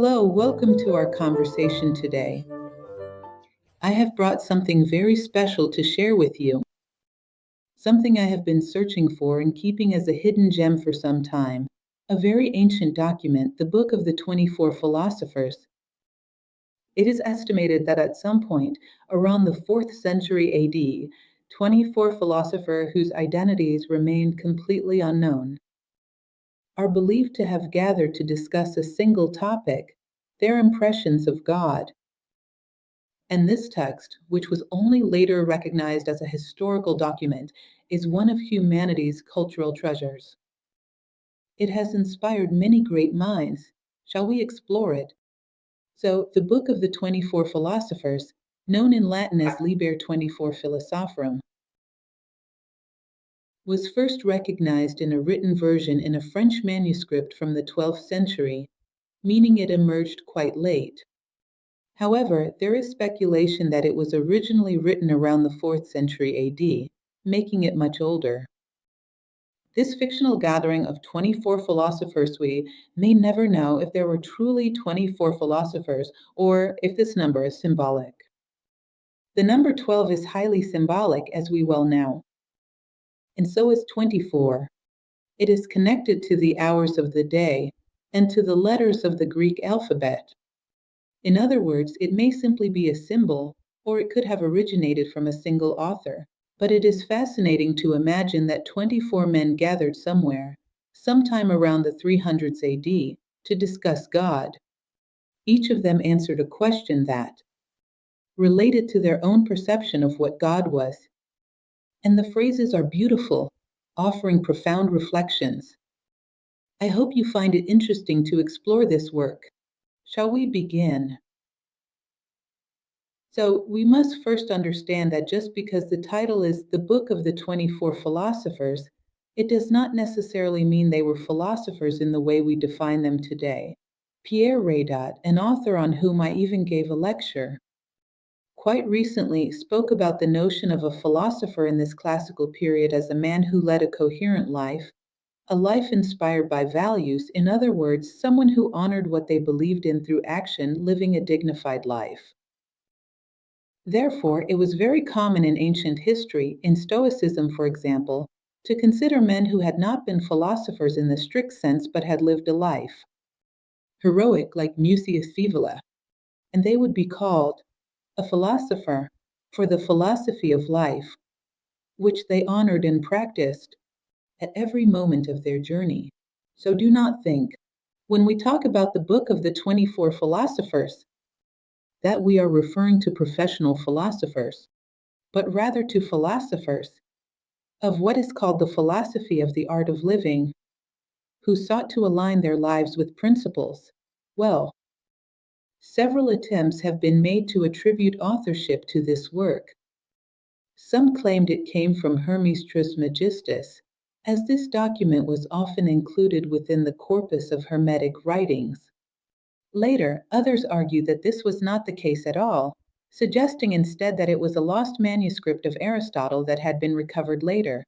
Hello, welcome to our conversation today. I have brought something very special to share with you, something I have been searching for and keeping as a hidden gem for some time. A very ancient document, the Book of the 24 Philosophers. It is estimated that at some point, around the 4th century AD, 24 philosophers whose identities remained completely unknown are believed to have gathered to discuss a single topic, their impressions of God. And this text, which was only later recognized as a historical document, is one of humanity's cultural treasures. It has inspired many great minds. Shall we explore it? So, the Book of the 24 Philosophers, known in Latin as Liber 24 Philosophorum, was first recognized in a written version in a French manuscript from the 12th century, meaning it emerged quite late. However, there is speculation that it was originally written around the 4th century AD, making it much older. This fictional gathering of 24 philosophers, we may never know if there were truly 24 philosophers or if this number is symbolic. The number 12 is highly symbolic, as we well know, and so is 24. It is connected to the hours of the day and to the letters of the Greek alphabet. In other words, it may simply be a symbol, or it could have originated from a single author. But it is fascinating to imagine that 24 men gathered somewhere, sometime around the 300s AD, to discuss God. Each of them answered a question that related to their own perception of what God was. And the phrases are beautiful, offering profound reflections. I hope you find it interesting to explore this work. Shall we begin? So, we must first understand that just because the title is The Book of the 24 Philosophers, it does not necessarily mean they were philosophers in the way we define them today. Pierre Redat, an author on whom I even gave a lecture, quite recently spoke about the notion of a philosopher in this classical period as a man who led a coherent life, a life inspired by values, in other words, someone who honored what they believed in through action, living a dignified life. Therefore, it was very common in ancient history, in Stoicism for example, to consider men who had not been philosophers in the strict sense but had lived a life, heroic like Mucius Scaevola, and they would be called a philosopher for the philosophy of life, which they honored and practiced at every moment of their journey. So do not think, when we talk about the Book of the 24 Philosophers, that we are referring to professional philosophers, but rather to philosophers of what is called the philosophy of the art of living, who sought to align their lives with principles. Well, several attempts have been made to attribute authorship to this work. Some claimed it came from Hermes Trismegistus, as this document was often included within the corpus of Hermetic writings. Later, others argued that this was not the case at all, suggesting instead that it was a lost manuscript of Aristotle that had been recovered later.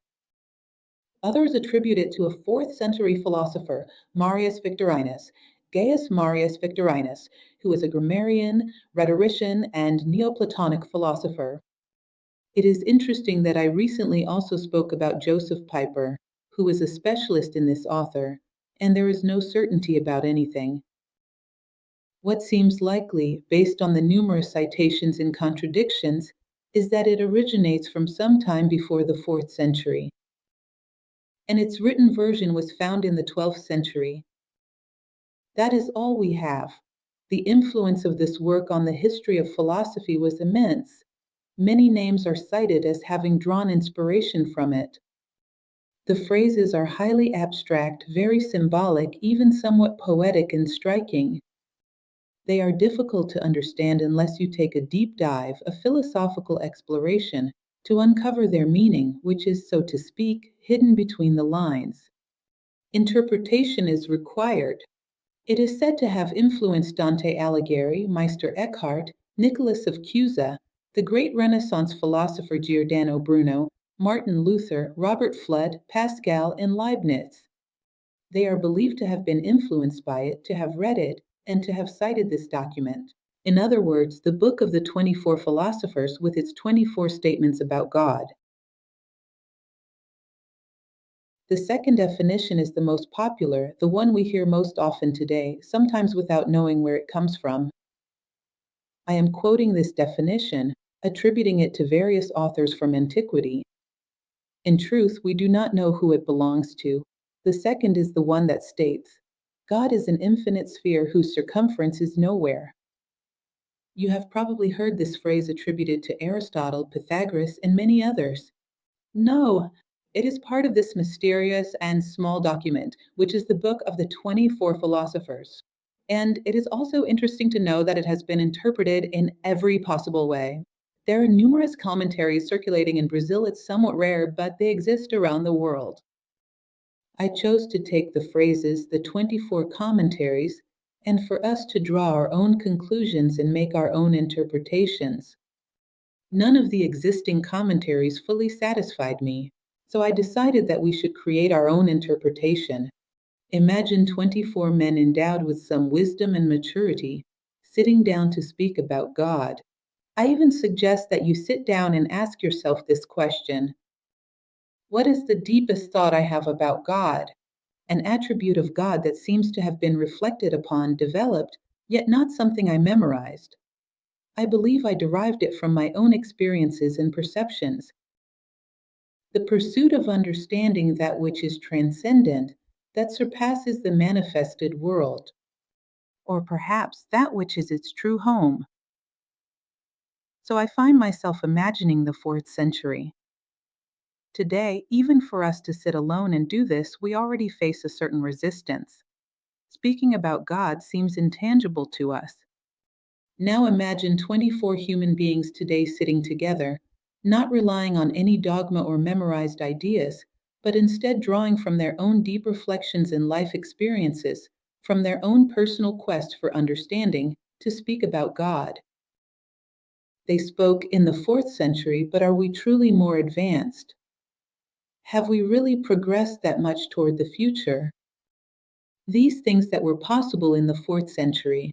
Others attribute it to a 4th century philosopher, Marius Victorinus, Gaius Marius Victorinus, who was a grammarian, rhetorician, and Neoplatonic philosopher. It is interesting that I recently also spoke about Joseph Piper, who was a specialist in this author, and there is no certainty about anything. What seems likely, based on the numerous citations and contradictions, is that it originates from some time before the 4th century, and its written version was found in the 12th century. That is all we have. The influence of this work on the history of philosophy was immense. Many names are cited as having drawn inspiration from it. The phrases are highly abstract, very symbolic, even somewhat poetic and striking. They are difficult to understand unless you take a deep dive, a philosophical exploration, to uncover their meaning, which is, so to speak, hidden between the lines. Interpretation is required. It is said to have influenced Dante Alighieri, Meister Eckhart, Nicholas of Cusa, the great Renaissance philosopher Giordano Bruno, Martin Luther, Robert Fludd, Pascal, and Leibniz. They are believed to have been influenced by it, to have read it, and to have cited this document. In other words, the Book of the 24 Philosophers with its 24 statements about God. The second definition is the most popular, the one we hear most often today, sometimes without knowing where it comes from. I am quoting this definition, attributing it to various authors from antiquity. In truth, we do not know who it belongs to. The second is the one that states, God is an infinite sphere whose circumference is nowhere. You have probably heard this phrase attributed to Aristotle, Pythagoras, and many others. No, it is part of this mysterious and small document, which is the Book of the 24 Philosophers. And it is also interesting to know that it has been interpreted in every possible way. There are numerous commentaries circulating in Brazil. It's somewhat rare, but they exist around the world. I chose to take the phrases, the 24 commentaries, and for us to draw our own conclusions and make our own interpretations. None of the existing commentaries fully satisfied me, so I decided that we should create our own interpretation. Imagine 24 men endowed with some wisdom and maturity, sitting down to speak about God. I even suggest that you sit down and ask yourself this question. What is the deepest thought I have about God? An attribute of God that seems to have been reflected upon, developed, yet not something I memorized. I believe I derived it from my own experiences and perceptions. The pursuit of understanding that which is transcendent, that surpasses the manifested world, or perhaps that which is its true home. So I find myself imagining the 4th century. Today, even for us to sit alone and do this, we already face a certain resistance. Speaking about God seems intangible to us. Now imagine 24 human beings today sitting together, not relying on any dogma or memorized ideas, but instead drawing from their own deep reflections and life experiences, from their own personal quest for understanding, to speak about God. They spoke in the 4th century, but are we truly more advanced? Have we really progressed that much toward the future? These things that were possible in the 4th century,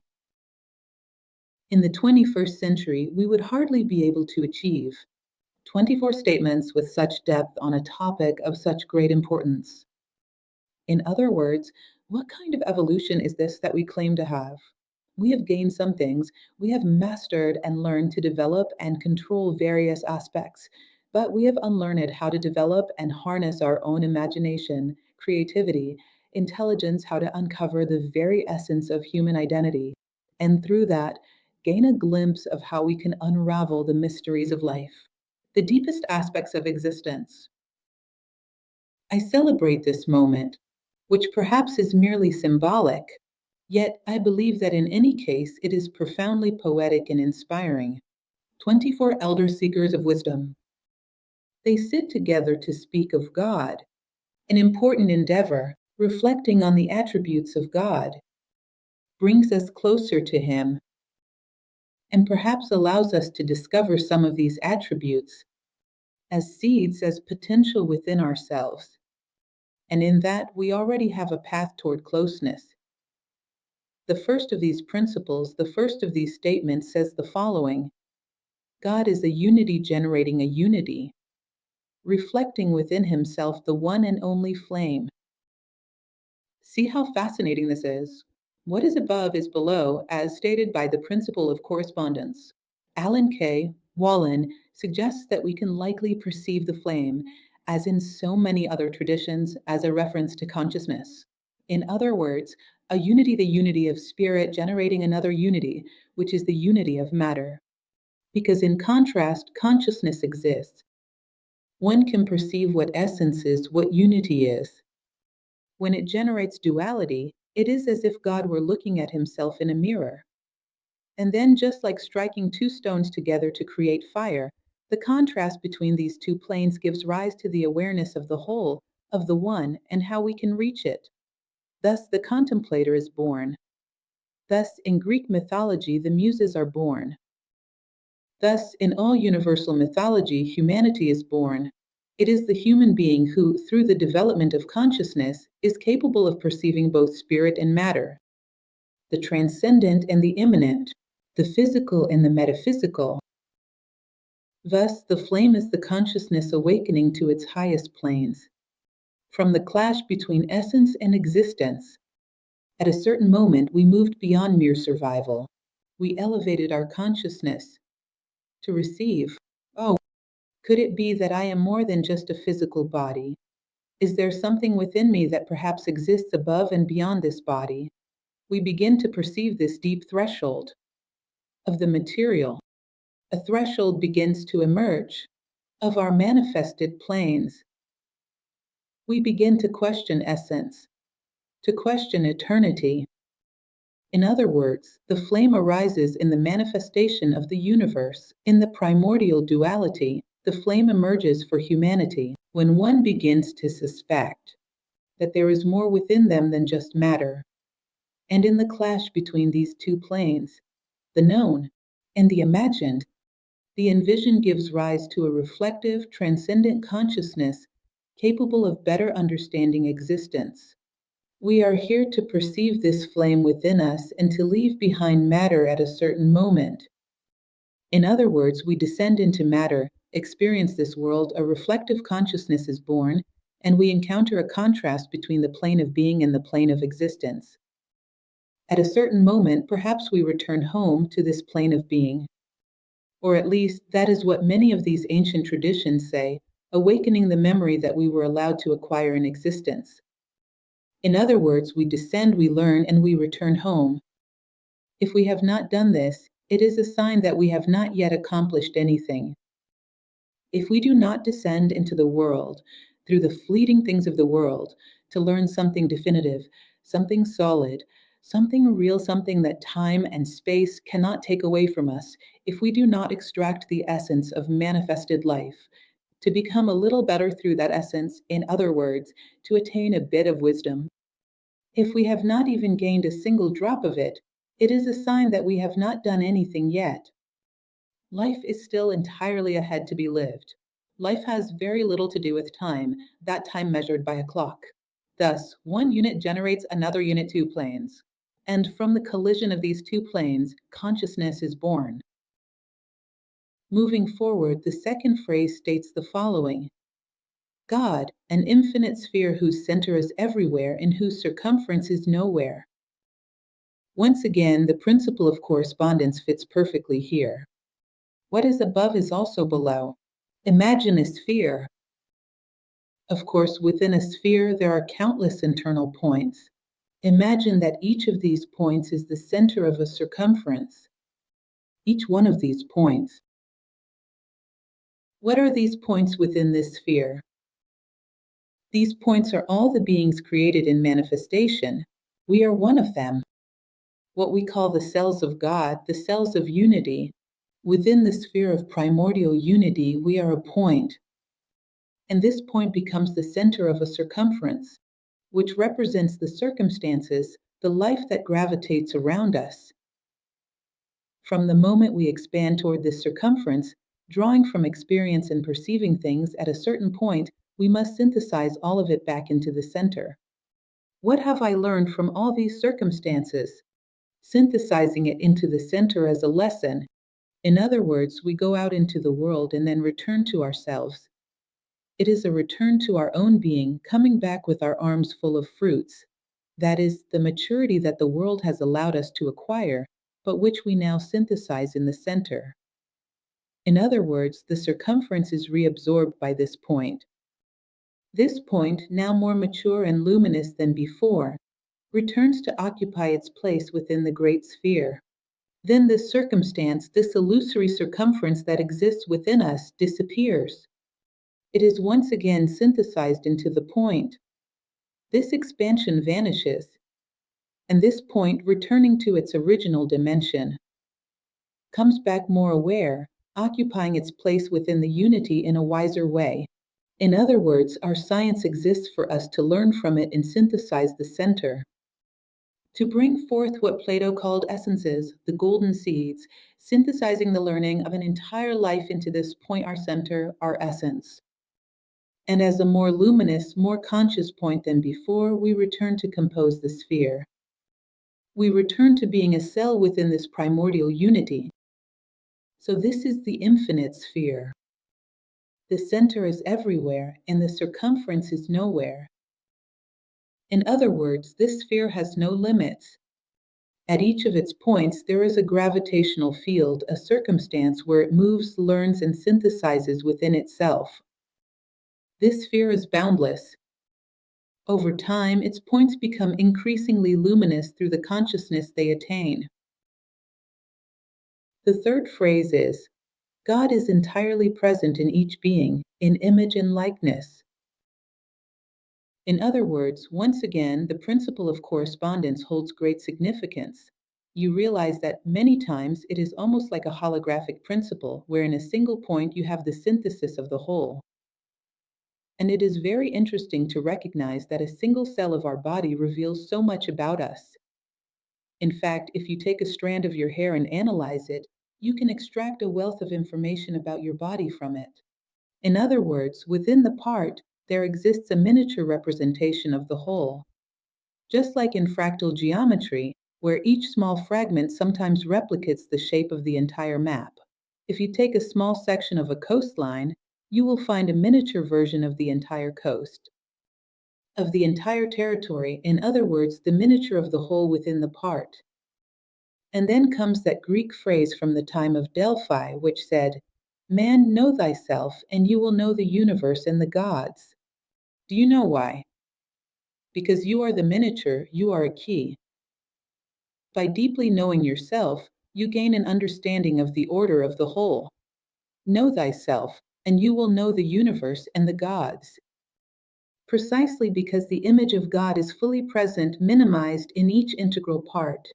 in the 21st century, we would hardly be able to achieve. 24 statements with such depth on a topic of such great importance. In other words, what kind of evolution is this that we claim to have? We have gained some things, we have mastered and learned to develop and control various aspects, but we have unlearned how to develop and harness our own imagination, creativity, intelligence, how to uncover the very essence of human identity, and through that, gain a glimpse of how we can unravel the mysteries of life, the deepest aspects of existence. I celebrate this moment, which perhaps is merely symbolic, yet I believe that in any case it is profoundly poetic and inspiring. 24 elder seekers of wisdom. They sit together to speak of God, an important endeavor, reflecting on the attributes of God, brings us closer to Him, and perhaps allows us to discover some of these attributes as seeds, as potential within ourselves. And in that, we already have a path toward closeness. The first of these principles, the first of these statements says the following: God is a unity generating a unity, reflecting within Himself the one and only flame. See how fascinating this is. What is above is below, as stated by the principle of correspondence. Alan K. Wallen suggests that we can likely perceive the flame, as in so many other traditions, as a reference to consciousness. In other words, a unity, the unity of spirit generating another unity, which is the unity of matter. Because in contrast, consciousness exists. One can perceive what essence is, what unity is. When it generates duality, it is as if God were looking at Himself in a mirror. And then, just like striking two stones together to create fire, the contrast between these two planes gives rise to the awareness of the whole, of the one, and how we can reach it. Thus, the contemplator is born. Thus, in Greek mythology, the muses are born. Thus, in all universal mythology, humanity is born. It is the human being who, through the development of consciousness, is capable of perceiving both spirit and matter. the transcendent and the immanent, the physical and the metaphysical. Thus, the flame is the consciousness awakening to its highest planes. From the clash between essence and existence, at a certain moment we moved beyond mere survival. We elevated our consciousness to receive. Oh, could it be that I am more than just a physical body? Is there something within me that perhaps exists above and beyond this body? We begin to perceive this deep threshold of the material. A threshold begins to emerge of our manifested planes. We begin to question essence, to question eternity. In other words, the flame arises in the manifestation of the universe. In the primordial duality, the flame emerges for humanity when one begins to suspect that there is more within them than just matter. And in the clash between these two planes, the known and the imagined, the envisioned gives rise to a reflective, transcendent consciousness capable of better understanding existence. We are here to perceive this flame within us and to leave behind matter at a certain moment. In other words, we descend into matter, experience this world, a reflective consciousness is born, and we encounter a contrast between the plane of being and the plane of existence. At a certain moment, perhaps we return home to this plane of being. Or at least, that is what many of these ancient traditions say, awakening the memory that we were allowed to acquire in existence. In other words, we descend, we learn, and we return home. If we have not done this, it is a sign that we have not yet accomplished anything. If we do not descend into the world through the fleeting things of the world to learn something definitive, something solid, something real, something that time and space cannot take away from us, if we do not extract the essence of manifested life, to become a little better through that essence, in other words, to attain a bit of wisdom, if we have not even gained a single drop of it, it is a sign that we have not done anything yet. Life is still entirely ahead to be lived. Life has very little to do with time, that time measured by a clock. Thus, one unit generates another unit two planes. And from the collision of these two planes, consciousness is born. Moving forward, the second phrase states the following: God, an infinite sphere whose center is everywhere and whose circumference is nowhere. Once again, the principle of correspondence fits perfectly here. What is above is also below. Imagine a sphere. Of course, within a sphere, there are countless internal points. Imagine that each of these points is the center of a circumference. Each one of these points. What are these points within this sphere? These points are all the beings created in manifestation. We are one of them. What we call the cells of God, the cells of unity. Within the sphere of primordial unity, we are a point. And this point becomes the center of a circumference, which represents the circumstances, the life that gravitates around us. From the moment we expand toward this circumference, drawing from experience and perceiving things at a certain point, we must synthesize all of it back into the center. What have I learned from all these circumstances? Synthesizing it into the center as a lesson. In other words, we go out into the world and then return to ourselves. It is a return to our own being, coming back with our arms full of fruits. That is, the maturity that the world has allowed us to acquire, but which we now synthesize in the center. In other words, the circumference is reabsorbed by this point. This point, now more mature and luminous than before, returns to occupy its place within the great sphere. Then this circumstance, this illusory circumference that exists within us, disappears. It is once again synthesized into the point. This expansion vanishes, and this point, returning to its original dimension, comes back more aware, occupying its place within the unity in a wiser way. In other words, our science exists for us to learn from it and synthesize the center. To bring forth what Plato called essences, the golden seeds, synthesizing the learning of an entire life into this point, our center, our essence. And as a more luminous, more conscious point than before, we return to compose the sphere. We return to being a cell within this primordial unity. So this is the infinite sphere. The center is everywhere, and the circumference is nowhere. In other words, this sphere has no limits. At each of its points, there is a gravitational field, a circumstance where it moves, learns, and synthesizes within itself. This sphere is boundless. Over time, its points become increasingly luminous through the consciousness they attain. The third phrase is, God is entirely present in each being, in image and likeness. In other words, once again, the principle of correspondence holds great significance. You realize that many times it is almost like a holographic principle, where in a single point you have the synthesis of the whole. And it is very interesting to recognize that a single cell of our body reveals so much about us. In fact, if you take a strand of your hair and analyze it, you can extract a wealth of information about your body from it. In other words, within the part, there exists a miniature representation of the whole. Just like in fractal geometry, where each small fragment sometimes replicates the shape of the entire map. If you take a small section of a coastline, you will find a miniature version of the entire coast, of the entire territory, in other words, the miniature of the whole within the part. And then comes that Greek phrase from the time of Delphi, which said, "Man, know thyself, and you will know the universe and the gods." Do you know why? Because you are the miniature, you are a key. By deeply knowing yourself, you gain an understanding of the order of the whole. Know thyself, and you will know the universe and the gods. Precisely because the image of God is fully present, minimized in each integral part.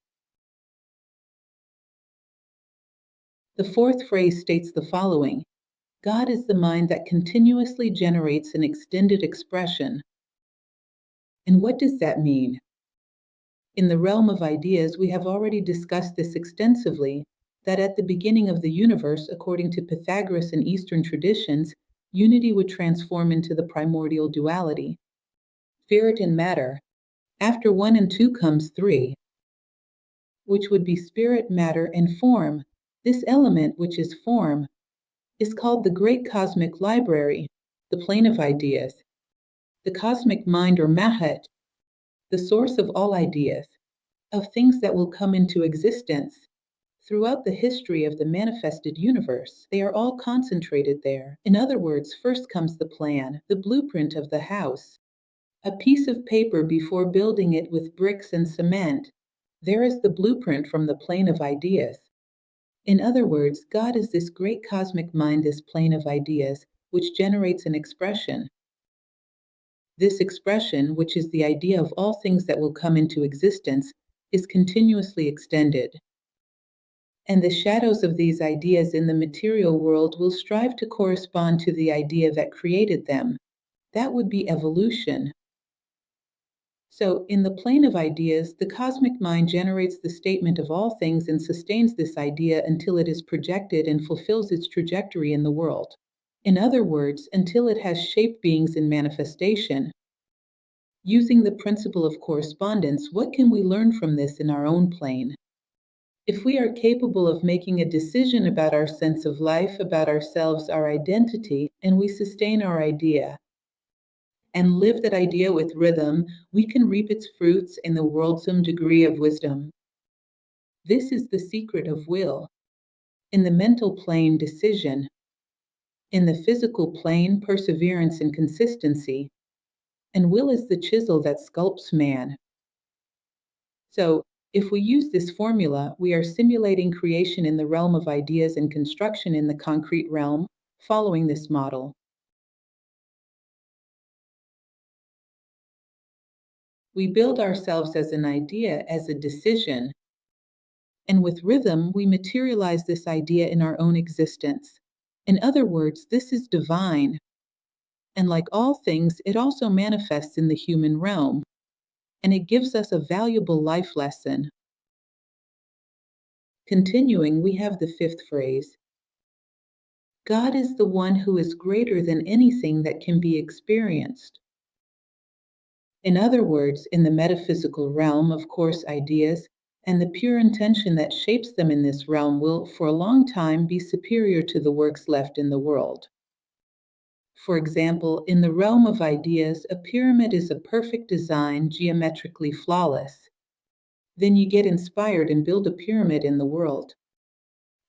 The fourth phrase states the following: God is the mind that continuously generates an extended expression. And what does that mean? In the realm of ideas, we have already discussed this extensively, that at the beginning of the universe, according to Pythagoras and Eastern traditions, unity would transform into the primordial duality, spirit and matter. After 1 and 2 comes 3, which would be spirit, matter, and form. This element, which is form, is called the great cosmic library, the plane of ideas, the cosmic mind or Mahat, the source of all ideas, of things that will come into existence. Throughout the history of the manifested universe, they are all concentrated there. In other words, first comes the plan, the blueprint of the house, a piece of paper before building it with bricks and cement. There is the blueprint from the plane of ideas. In other words, God is this great cosmic mind, this plane of ideas, which generates an expression. This expression, which is the idea of all things that will come into existence, is continuously extended. And the shadows of these ideas in the material world will strive to correspond to the idea that created them. That would be evolution. So, in the plane of ideas, the cosmic mind generates the statement of all things and sustains this idea until it is projected and fulfills its trajectory in the world. In other words, until it has shape beings in manifestation. Using the principle of correspondence, what can we learn from this in our own plane? If we are capable of making a decision about our sense of life, about ourselves, our identity, and we sustain our idea, and live that idea with rhythm, we can reap its fruits in the world some degree of wisdom. This is the secret of will. In the mental plane, decision. In the physical plane, perseverance and consistency. And will is the chisel that sculpts man. So, if we use this formula, we are simulating creation in the realm of ideas and construction in the concrete realm, following this model. We build ourselves as an idea, as a decision, and with rhythm, we materialize this idea in our own existence. In other words, this is divine. And like all things, it also manifests in the human realm, and it gives us a valuable life lesson. Continuing, we have the fifth phrase. God is the one who is greater than anything that can be experienced. In other words, in the metaphysical realm, of course, ideas, and the pure intention that shapes them in this realm will, for a long time, be superior to the works left in the world. For example, in the realm of ideas, a pyramid is a perfect design, geometrically flawless. Then you get inspired and build a pyramid in the world.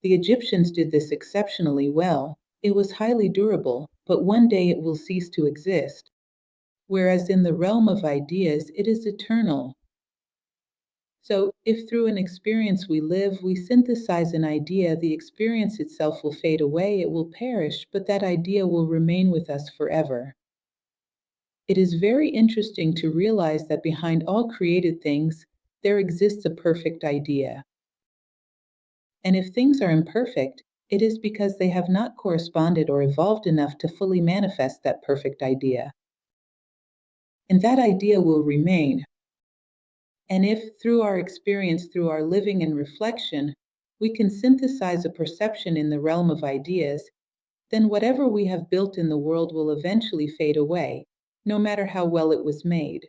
The Egyptians did this exceptionally well. It was highly durable, but one day it will cease to exist. Whereas in the realm of ideas, it is eternal. So, if through an experience we live, we synthesize an idea, the experience itself will fade away, it will perish, but that idea will remain with us forever. It is very interesting to realize that behind all created things, there exists a perfect idea. And if things are imperfect, it is because they have not corresponded or evolved enough to fully manifest that perfect idea. And that idea will remain. And if through our experience, through our living and reflection, we can synthesize a perception in the realm of ideas, then whatever we have built in the world will eventually fade away, no matter how well it was made.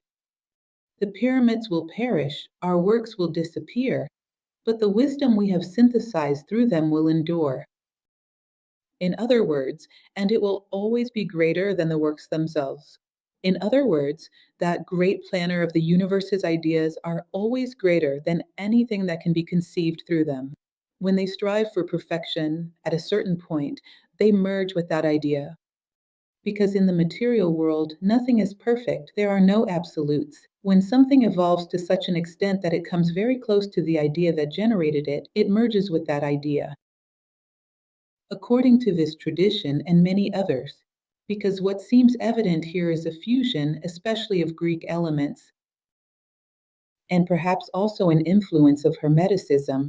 The pyramids will perish, our works will disappear, but the wisdom we have synthesized through them will endure. In other words, and it will always be greater than the works themselves. In other words, that great planner of the universe's ideas are always greater than anything that can be conceived through them. When they strive for perfection, at a certain point, they merge with that idea. Because in the material world, nothing is perfect, there are no absolutes. When something evolves to such an extent that it comes very close to the idea that generated it, it merges with that idea. According to this tradition and many others, because what seems evident here is a fusion, especially of Greek elements, and perhaps also an influence of Hermeticism.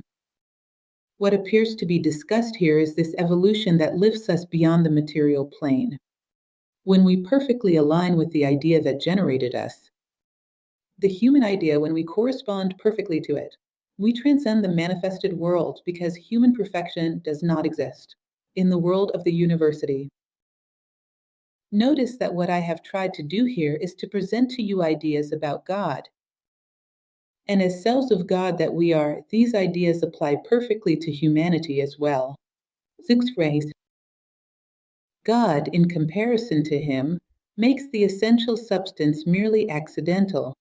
What appears to be discussed here is this evolution that lifts us beyond the material plane. When we perfectly align with the idea that generated us, the human idea, when we correspond perfectly to it, we transcend the manifested world because human perfection does not exist. In the world of the university, notice that what I have tried to do here is to present to you ideas about God. And as selves of God that we are, these ideas apply perfectly to humanity as well. Sixth phrase. God, in comparison to him, makes the essential substance merely accidental.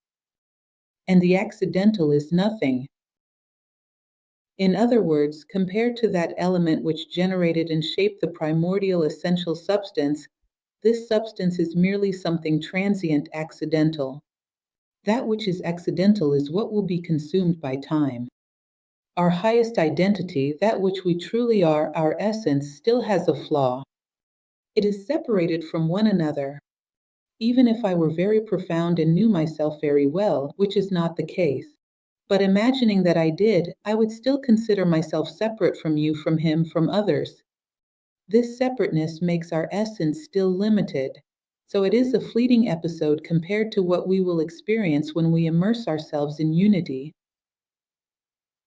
And the accidental is nothing. In other words, compared to that element which generated and shaped the primordial essential substance, this substance is merely something transient, accidental. That which is accidental is what will be consumed by time. Our highest identity, that which we truly are, our essence, still has a flaw. It is separated from one another. Even if I were very profound and knew myself very well, which is not the case. But imagining that I did, I would still consider myself separate from you, from him, from others. This separateness makes our essence still limited. So it is a fleeting episode compared to what we will experience when we immerse ourselves in unity.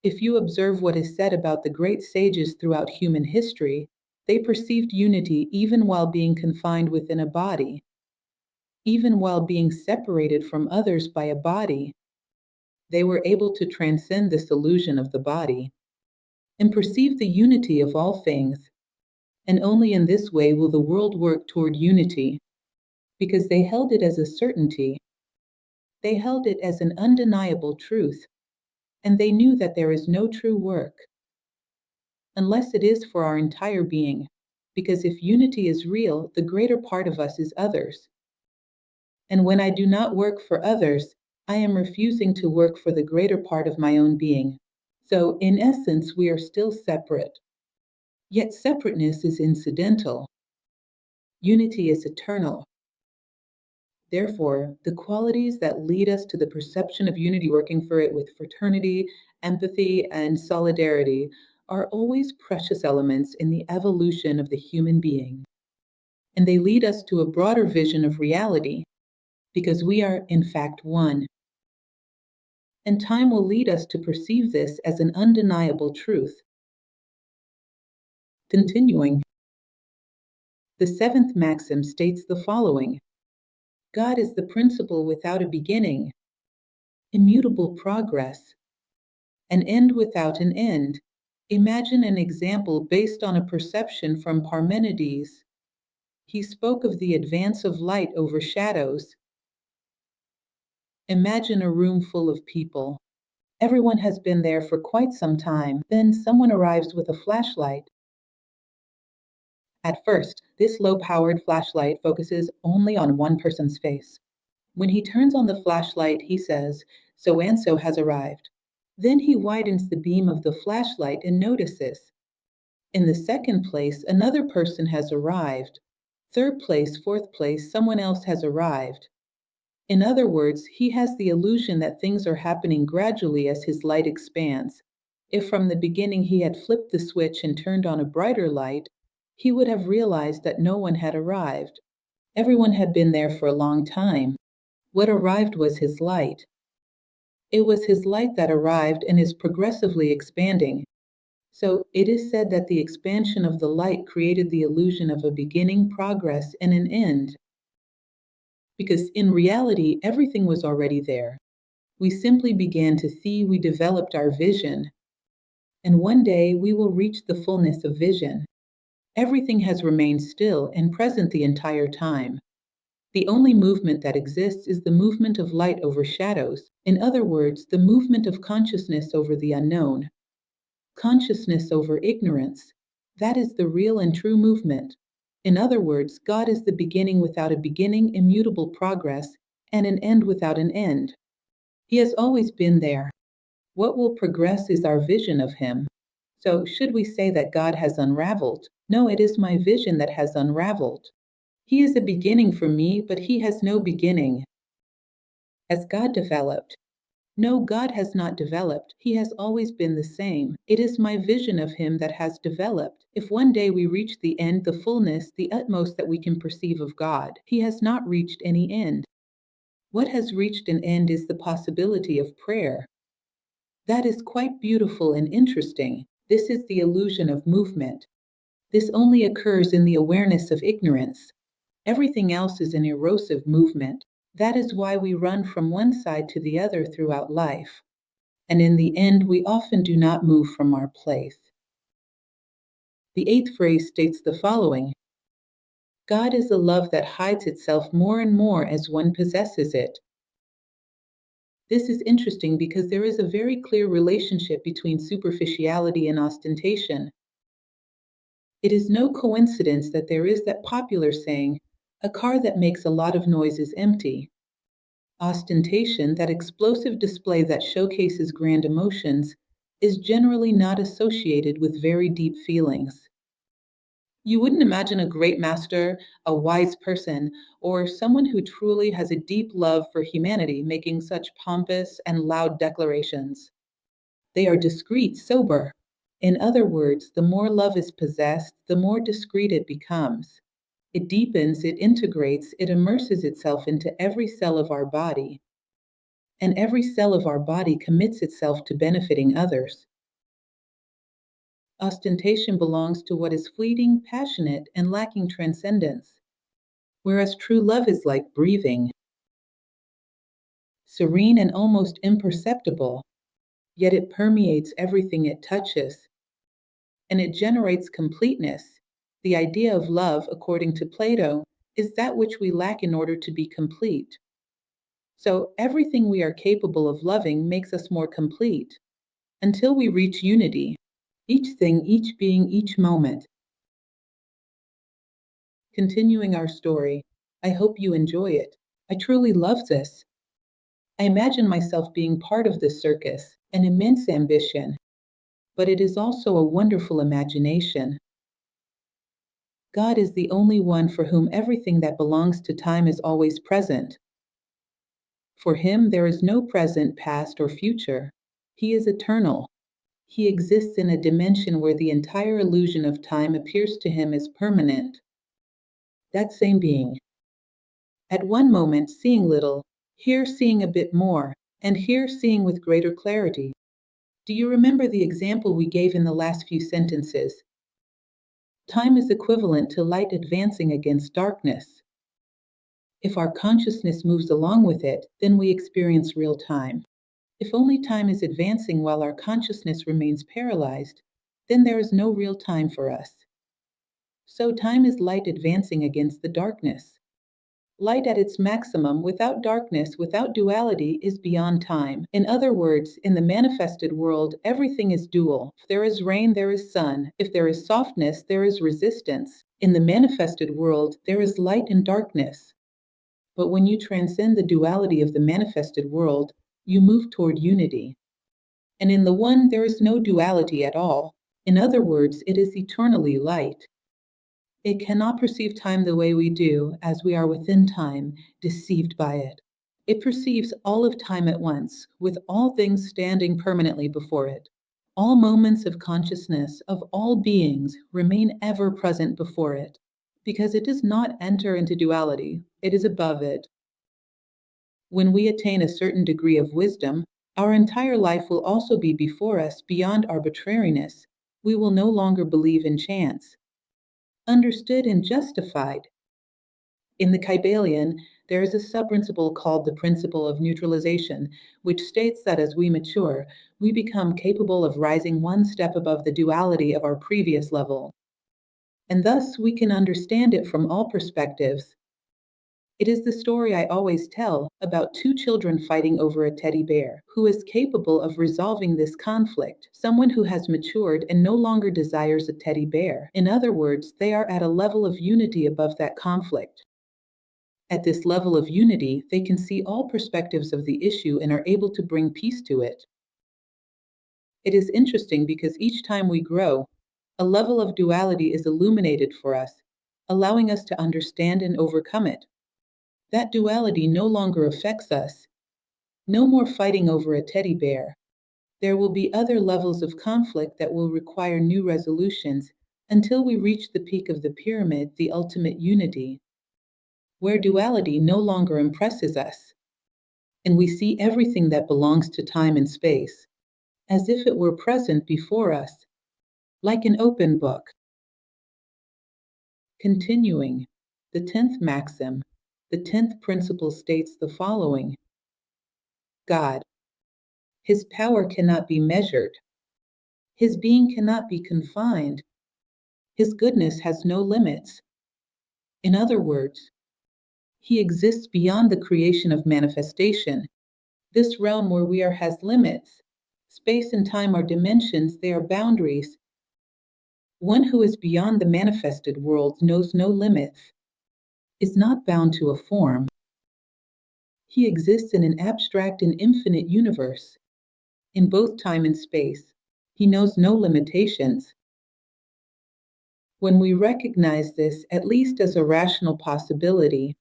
If you observe what is said about the great sages throughout human history, they perceived unity even while being confined within a body, even while being separated from others by a body. They were able to transcend this illusion of the body and perceive the unity of all things. And only in this way will the world work toward unity, because they held it as a certainty. They held it as an undeniable truth, and they knew that there is no true work unless it is for our entire being, because if unity is real, the greater part of us is others. And when I do not work for others, I am refusing to work for the greater part of my own being. So, in essence, we are still separate. Yet separateness is incidental. Unity is eternal. Therefore, the qualities that lead us to the perception of unity, working for it with fraternity, empathy, and solidarity, are always precious elements in the evolution of the human being. And they lead us to a broader vision of reality, because we are, in fact, one. And time will lead us to perceive this as an undeniable truth. Continuing, the seventh maxim states the following: God is the principle without a beginning, immutable progress, An end without an end. Imagine an example based on a perception from Parmenides. He spoke of the advance of light over shadows. Imagine a room full of people. Everyone has been there for quite some time. Then someone arrives with a flashlight. At first, this low-powered flashlight focuses only on one person's face. When he turns on the flashlight, he says, "So and so has arrived." Then he widens the beam of the flashlight and notices. In the second place, another person has arrived. Third place, fourth place, someone else has arrived. In other words, he has the illusion that things are happening gradually as his light expands. If from the beginning he had flipped the switch and turned on a brighter light, he would have realized that no one had arrived. Everyone had been there for a long time. What arrived was his light. It was his light that arrived and is progressively expanding. So it is said that the expansion of the light created the illusion of a beginning, progress, and an end. Because in reality, everything was already there. We simply began to see, we developed our vision. And one day we will reach the fullness of vision. Everything has remained still and present the entire time. The only movement that exists is the movement of light over shadows. In other words, the movement of consciousness over the unknown. Consciousness over ignorance. That is the real and true movement. In other words, God is the beginning without a beginning, immutable progress, and an end without an end. He has always been there. What will progress is our vision of Him. So, should we say that God has unraveled? No, it is my vision that has unraveled. He is a beginning for me, but He has no beginning. Has God developed? No, God has not developed. He has always been the same. It is my vision of Him that has developed. If one day we reach the end, the fullness, the utmost that we can perceive of God, He has not reached any end. What has reached an end is the possibility of prayer. That is quite beautiful and interesting. This is the illusion of movement. This only occurs in the awareness of ignorance. Everything else is an erosive movement. That is why we run from one side to the other throughout life. And in the end, we often do not move from our place. The eighth phrase states the following: God is a love that hides itself more and more as one possesses it. This is interesting because there is a very clear relationship between superficiality and ostentation. It is no coincidence that there is that popular saying, "A car that makes a lot of noise is empty." Ostentation, that explosive display that showcases grand emotions, is generally not associated with very deep feelings. You wouldn't imagine a great master, a wise person, or someone who truly has a deep love for humanity making such pompous and loud declarations. They are discreet, sober. In other words, the more love is possessed, the more discreet it becomes. It deepens, it integrates, it immerses itself into every cell of our body. And every cell of our body commits itself to benefiting others. Ostentation belongs to what is fleeting, passionate, and lacking transcendence, whereas true love is like breathing, serene and almost imperceptible, yet it permeates everything it touches, and it generates completeness. The idea of love, according to Plato, is that which we lack in order to be complete. So everything we are capable of loving makes us more complete, until we reach unity, each thing, each being, each moment. Continuing our story, I hope you enjoy it. I truly love this. I imagine myself being part of this circus, an immense ambition, but it is also a wonderful imagination. God is the only one for whom everything that belongs to time is always present. For Him, there is no present, past, or future. He is eternal. He exists in a dimension where the entire illusion of time appears to Him as permanent. That same being, at one moment seeing little, here seeing a bit more, and here seeing with greater clarity. Do you remember the example we gave in the last few sentences? Time is equivalent to light advancing against darkness. If our consciousness moves along with it, then we experience real time. If only time is advancing while our consciousness remains paralyzed, then there is no real time for us. So time is light advancing against the darkness. Light at its maximum, without darkness, without duality, is beyond time. In other words, in the manifested world, everything is dual. If there is rain, there is sun. If there is softness, there is resistance. In the manifested world, there is light and darkness. But when you transcend the duality of the manifested world, you move toward unity. And in the one, there is no duality at all. In other words, it is eternally light. It cannot perceive time the way we do, as we are within time, deceived by it. It perceives all of time at once, with all things standing permanently before it. All moments of consciousness of all beings remain ever present before it, because it does not enter into duality, it is above it. When we attain a certain degree of wisdom, our entire life will also be before us beyond arbitrariness. We will no longer believe in chance. Understood and justified. In the Kybalion, there is a sub-principle called the principle of neutralization, which states that as we mature, we become capable of rising one step above the duality of our previous level. And thus we can understand it from all perspectives. It is the story I always tell about two children fighting over a teddy bear. Who is capable of resolving this conflict? Someone who has matured and no longer desires a teddy bear. In other words, they are at a level of unity above that conflict. At this level of unity, they can see all perspectives of the issue and are able to bring peace to it. It is interesting because each time we grow, a level of duality is illuminated for us, allowing us to understand and overcome it. That duality no longer affects us. No more fighting over a teddy bear. There will be other levels of conflict that will require new resolutions until we reach the peak of the pyramid, the ultimate unity, where duality no longer impresses us, and we see everything that belongs to time and space as if it were present before us, like an open book. Continuing, the 10th maxim, the 10th principle states the following: God. His power cannot be measured. His being cannot be confined. His goodness has no limits. In other words, he exists beyond the creation of manifestation. This realm where we are has limits. Space and time are dimensions, they are boundaries. One who is beyond the manifested world knows no limits, is not bound to a form. He exists in an abstract and infinite universe, in both time and space. He knows no limitations. When we recognize this, at least as a rational possibility,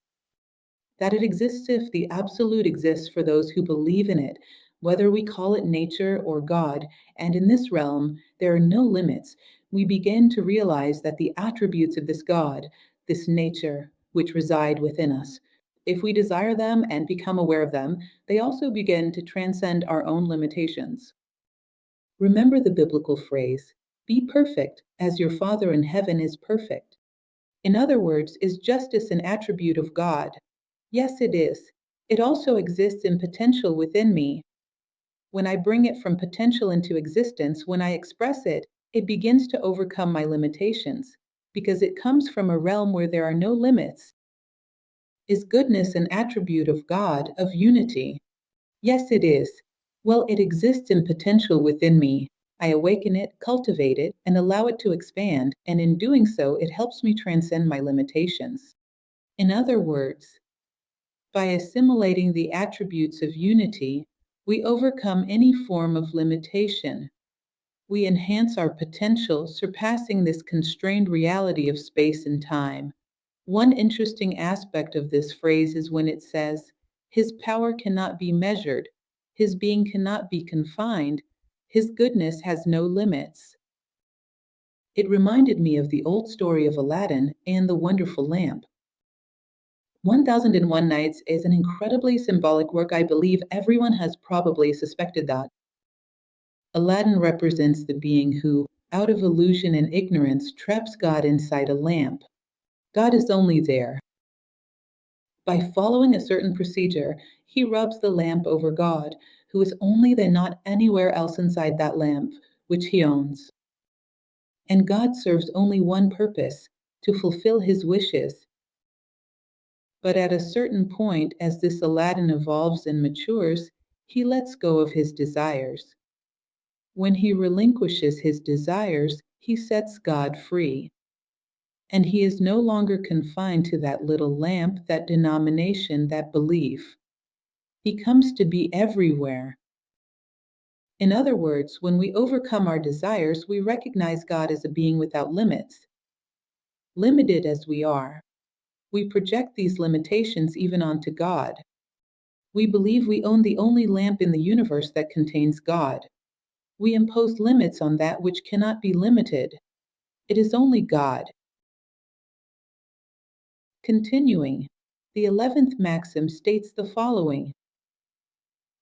that it exists if the absolute exists for those who believe in it, whether we call it nature or God, and in this realm there are no limits, we begin to realize that the attributes of this God, this nature, which reside within us, if we desire them and become aware of them, they also begin to transcend our own limitations. Remember the biblical phrase, be perfect as your Father in heaven is perfect. In other words, is justice an attribute of God? Yes, it is. It also exists in potential within me. When I bring it from potential into existence, when I express it, it begins to overcome my limitations, because it comes from a realm where there are no limits. Is goodness an attribute of God, of unity? Yes, it is. Well, it exists in potential within me. I awaken it, cultivate it, and allow it to expand, and in doing so, it helps me transcend my limitations. In other words, by assimilating the attributes of unity, we overcome any form of limitation. We enhance our potential, surpassing this constrained reality of space and time. One interesting aspect of this phrase is when it says, His power cannot be measured, His being cannot be confined, His goodness has no limits. It reminded me of the old story of Aladdin and the wonderful lamp. 1001 Nights is an incredibly symbolic work. I believe everyone has probably suspected that. Aladdin represents the being who, out of illusion and ignorance, traps God inside a lamp. God is only there. By following a certain procedure, he rubs the lamp over God, who is only then not anywhere else inside that lamp, which he owns. And God serves only one purpose, to fulfill his wishes. But at a certain point, as this Aladdin evolves and matures, he lets go of his desires. When he relinquishes his desires, he sets God free. And he is no longer confined to that little lamp, that denomination, that belief. He comes to be everywhere. In other words, when we overcome our desires, we recognize God as a being without limits. Limited as we are, we project these limitations even onto God. We believe we own the only lamp in the universe that contains God. We impose limits on that which cannot be limited. It is only God. Continuing, the 11th maxim states the following: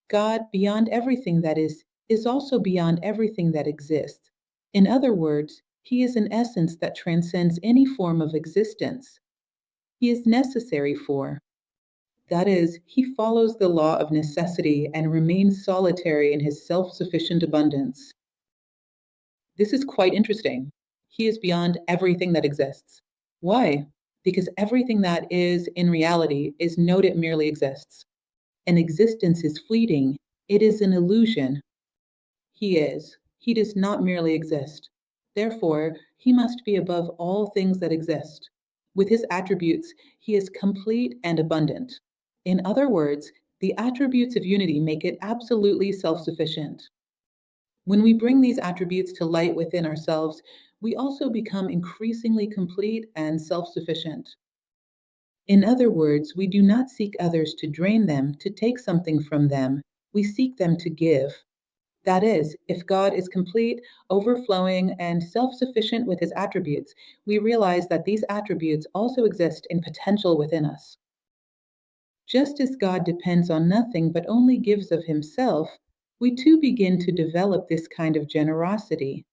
God, beyond everything that is also beyond everything that exists. In other words, he is an essence that transcends any form of existence. He is necessary for, that is, he follows the law of necessity and remains solitary in his self-sufficient abundance. This is quite interesting. He is beyond everything that exists. Why? Because everything that is in reality is not, it merely exists. And existence is fleeting. It is an illusion. He is. He does not merely exist. Therefore, he must be above all things that exist. With his attributes, he is complete and abundant. In other words, the attributes of unity make it absolutely self-sufficient. When we bring these attributes to light within ourselves, we also become increasingly complete and self-sufficient. In other words, we do not seek others to drain them, to take something from them. We seek them to give. That is, if God is complete, overflowing, and self-sufficient with his attributes, we realize that these attributes also exist in potential within us. Just as God depends on nothing but only gives of himself, we too begin to develop this kind of generosity.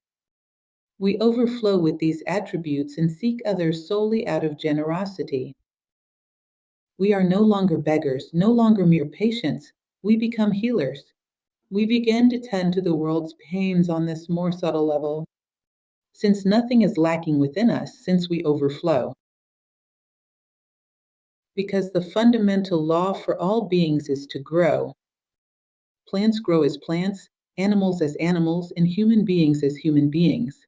We overflow with these attributes and seek others solely out of generosity. We are no longer beggars, no longer mere patients. We become healers. We begin to tend to the world's pains on this more subtle level, since nothing is lacking within us, since we overflow. Because the fundamental law for all beings is to grow. Plants grow as plants, animals as animals, and human beings as human beings.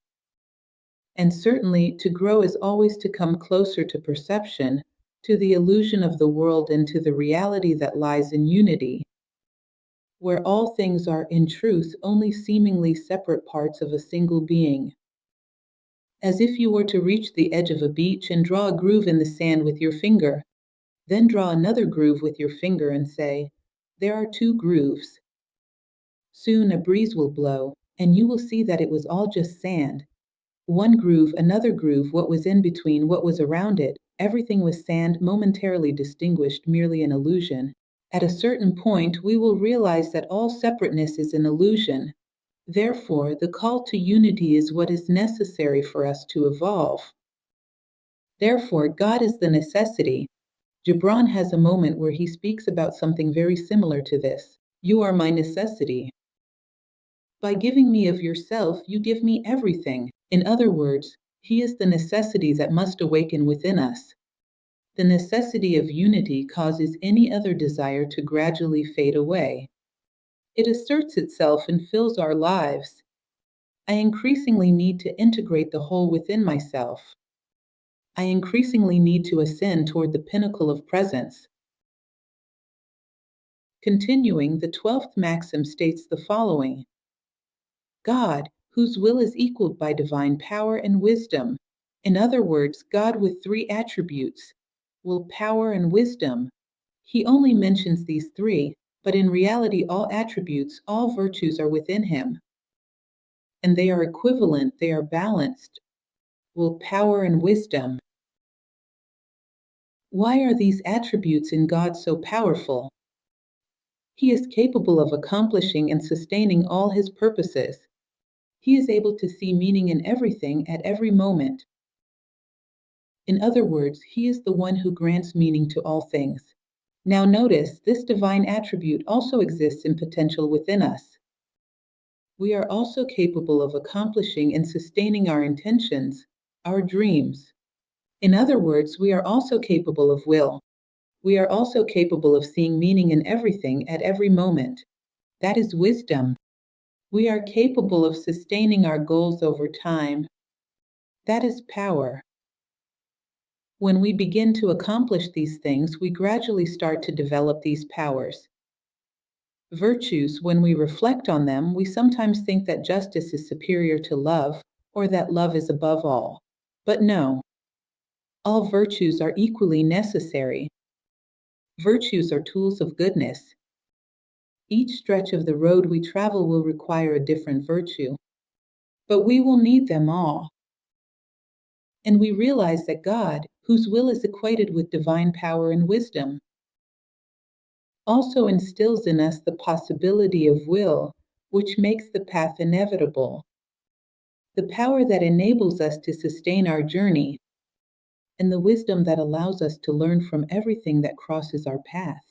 And certainly, to grow is always to come closer to perception, to the illusion of the world, and to the reality that lies in unity, where all things are in truth only seemingly separate parts of a single being. As if you were to reach the edge of a beach and draw a groove in the sand with your finger, then draw another groove with your finger and say, "There are two grooves." Soon a breeze will blow, and you will see that it was all just sand. One groove, another groove, what was in between, what was around it, everything was sand, momentarily distinguished, merely an illusion. At a certain point, we will realize that all separateness is an illusion. Therefore, the call to unity is what is necessary for us to evolve. Therefore, God is the necessity. Gibran has a moment where he speaks about something very similar to this. You are my necessity. By giving me of yourself, you give me everything. In other words, he is the necessity that must awaken within us. The necessity of unity causes any other desire to gradually fade away. It asserts itself and fills our lives. I increasingly need to integrate the whole within myself. I increasingly need to ascend toward the pinnacle of presence. Continuing, the 12th maxim states the following: God, whose will is equaled by divine power and wisdom. In other words, God with three attributes: will, power, and wisdom. He only mentions these three, but in reality all attributes, all virtues are within him. And they are equivalent, they are balanced. Will, power, and wisdom. Why are these attributes in God so powerful? He is capable of accomplishing and sustaining all his purposes. He is able to see meaning in everything at every moment. In other words, he is the one who grants meaning to all things. Now notice, this divine attribute also exists in potential within us. We are also capable of accomplishing and sustaining our intentions, our dreams. In other words, we are also capable of will. We are also capable of seeing meaning in everything at every moment. That is wisdom. We are capable of sustaining our goals over time. That is power. When we begin to accomplish these things, we gradually start to develop these powers. Virtues, when we reflect on them, we sometimes think that justice is superior to love, or that love is above all. But no, all virtues are equally necessary. Virtues are tools of goodness. Each stretch of the road we travel will require a different virtue, but we will need them all. And we realize that God, whose will is equated with divine power and wisdom, also instills in us the possibility of will, which makes the path inevitable. The power that enables us to sustain our journey, and the wisdom that allows us to learn from everything that crosses our path.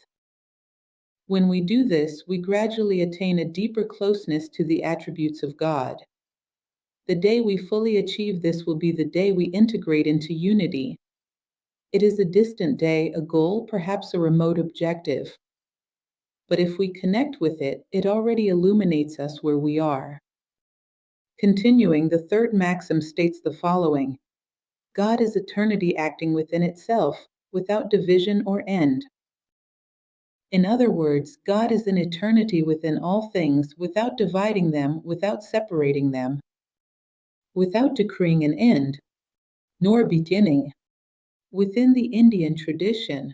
When we do this, we gradually attain a deeper closeness to the attributes of God. The day we fully achieve this will be the day we integrate into unity. It is a distant day, a goal, perhaps a remote objective. But if we connect with it, it already illuminates us where we are. Continuing, the third maxim states the following: God is eternity acting within itself, without division or end. In other words, God is an eternity within all things, without dividing them, without separating them, without decreeing an end, nor beginning. Within the Indian tradition,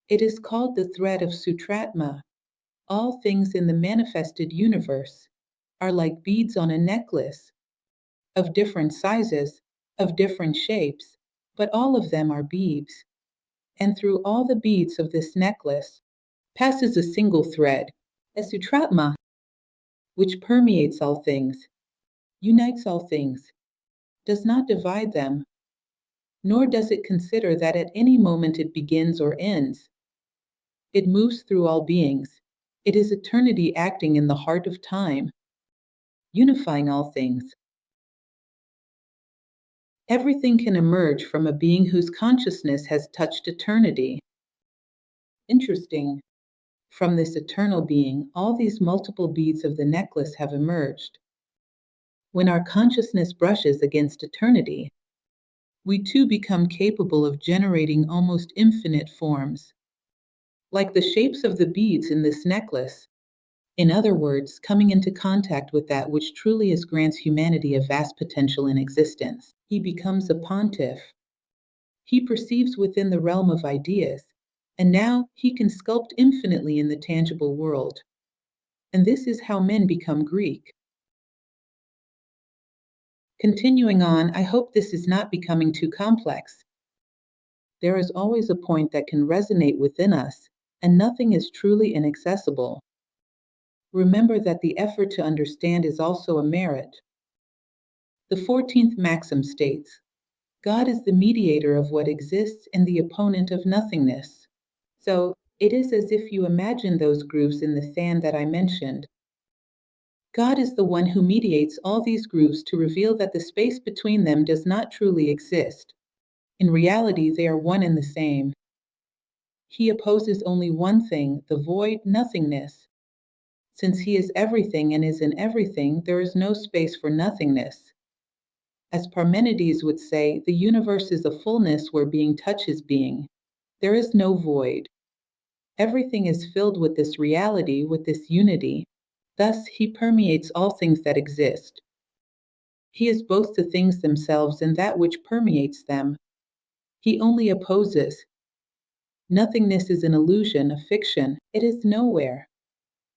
it is called the thread of Sutratma. All things in the manifested universe are like beads on a necklace, of different sizes, of different shapes, but all of them are beads. And through all the beads of this necklace passes a single thread, a sutratma, which permeates all things, unites all things, does not divide them, nor does it consider that at any moment it begins or ends. It moves through all beings. It is eternity acting in the heart of time, unifying all things. Everything can emerge from a being whose consciousness has touched eternity. Interesting. From this eternal being, all these multiple beads of the necklace have emerged. When our consciousness brushes against eternity, we too become capable of generating almost infinite forms, like the shapes of the beads in this necklace. In other words, coming into contact with that which truly is grants humanity a vast potential in existence. He becomes a pontiff. He perceives within the realm of ideas, and now he can sculpt infinitely in the tangible world. And this is how men become Greek. Continuing on, I hope this is not becoming too complex. There is always a point that can resonate within us, and nothing is truly inaccessible. Remember that the effort to understand is also a merit. The 14th maxim states, God is the mediator of what exists and the opponent of nothingness. So, it is as if you imagine those grooves in the sand that I mentioned. God is the one who mediates all these grooves to reveal that the space between them does not truly exist. In reality, they are one and the same. He opposes only one thing, the void, nothingness. Since he is everything and is in everything, there is no space for nothingness. As Parmenides would say, the universe is a fullness where being touches being. There is no void. Everything is filled with this reality, with this unity. Thus, he permeates all things that exist. He is both the things themselves and that which permeates them. He only opposes. Nothingness is an illusion, a fiction. It is nowhere.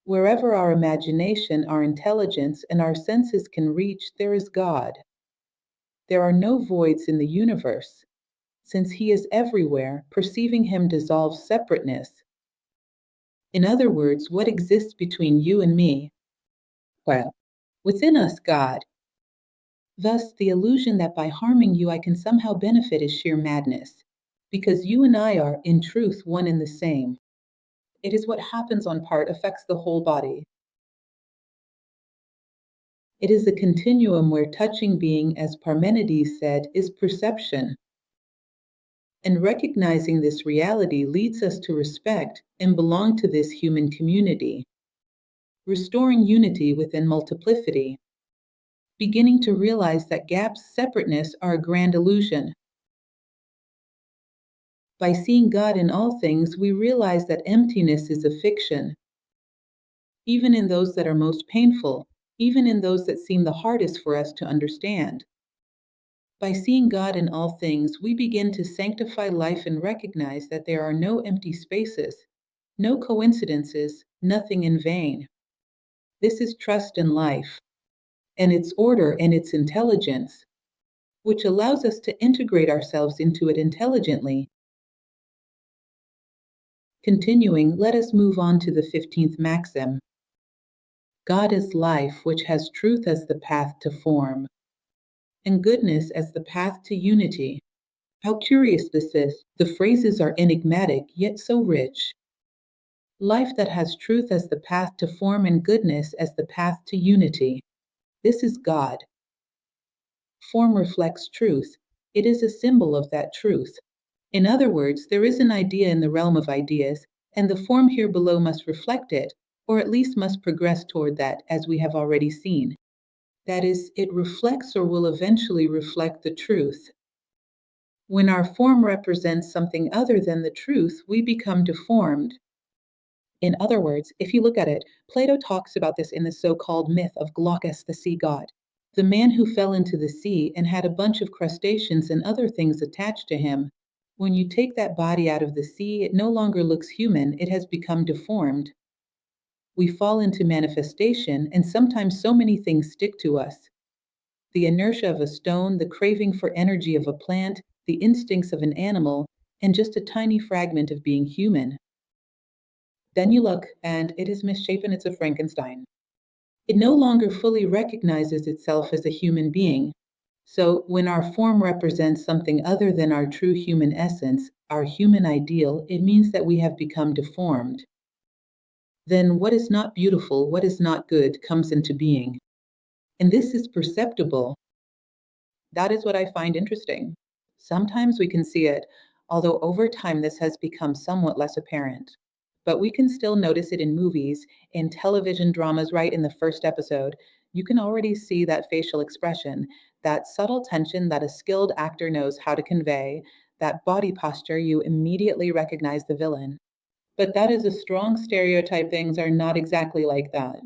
Wherever our imagination, our intelligence, and our senses can reach, there is God. There are no voids in the universe. Since he is everywhere, perceiving him dissolves separateness. In other words, what exists between you and me? Well, within us, God. Thus, the illusion that by harming you I can somehow benefit is sheer madness, because you and I are, in truth, one and the same. It is what happens on part affects the whole body. It is a continuum where touching being, as Parmenides said, is perception. And recognizing this reality leads us to respect and belong to this human community, restoring unity within multiplicity, beginning to realize that gaps, separateness are a grand illusion. By seeing God in all things, we realize that emptiness is a fiction, even in those that are most painful, even in those that seem the hardest for us to understand. By seeing God in all things, we begin to sanctify life and recognize that there are no empty spaces, no coincidences, nothing in vain. This is trust in life, and its order and its intelligence, which allows us to integrate ourselves into it intelligently. Continuing, let us move on to the 15th maxim. God is life, which has truth as the path to form, and goodness as the path to unity. How curious this is. The phrases are enigmatic, yet so rich. Life that has truth as the path to form and goodness as the path to unity. This is God. Form reflects truth. It is a symbol of that truth. In other words, there is an idea in the realm of ideas, and the form here below must reflect it, or at least must progress toward that, as we have already seen. That is, it reflects or will eventually reflect the truth. When our form represents something other than the truth, we become deformed. In other words, if you look at it, Plato talks about this in the so-called myth of Glaucus, the sea god, the man who fell into the sea and had a bunch of crustaceans and other things attached to him. When you take that body out of the sea, it no longer looks human, it has become deformed. We fall into manifestation, and sometimes so many things stick to us. The inertia of a stone, the craving for energy of a plant, the instincts of an animal, and just a tiny fragment of being human. Then you look, and it is misshapen, it's a Frankenstein. It no longer fully recognizes itself as a human being. So, when our form represents something other than our true human essence, our human ideal, it means that we have become deformed. Then, what is not beautiful, what is not good, comes into being. And this is perceptible. That is what I find interesting. Sometimes we can see it, although over time this has become somewhat less apparent. But we can still notice it in movies, in television dramas, right in the first episode. You can already see that facial expression, that subtle tension that a skilled actor knows how to convey, that body posture you immediately recognize the villain. But that is a strong stereotype, things are not exactly like that.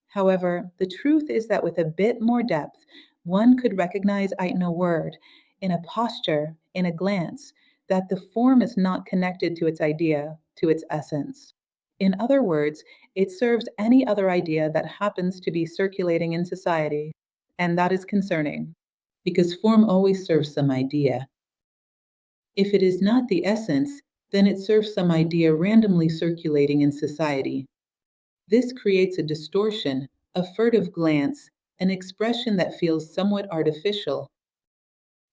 However, the truth is that with a bit more depth, one could recognize in a word, in a posture, in a glance, that the form is not connected to its idea, to its essence. In other words, it serves any other idea that happens to be circulating in society, and that is concerning, because form always serves some idea. If it is not the essence, then it serves some idea randomly circulating in society. This creates a distortion, a furtive glance, an expression that feels somewhat artificial.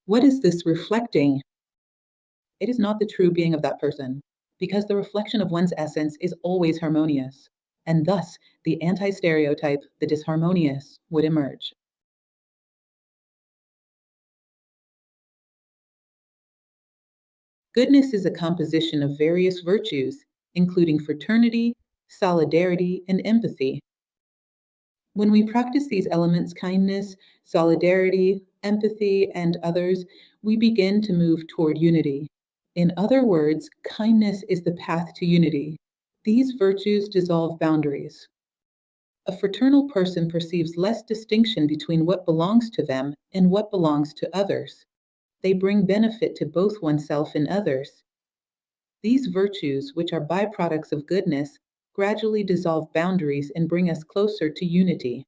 What is this reflecting? It is not the true being of that person, because the reflection of one's essence is always harmonious, and thus the anti-stereotype, the disharmonious, would emerge. Goodness is a composition of various virtues, including fraternity, solidarity, and empathy. When we practice these elements, kindness, solidarity, empathy, and others, we begin to move toward unity. In other words, kindness is the path to unity. These virtues dissolve boundaries. A fraternal person perceives less distinction between what belongs to them and what belongs to others. They bring benefit to both oneself and others. These virtues, which are byproducts of goodness, gradually dissolve boundaries and bring us closer to unity.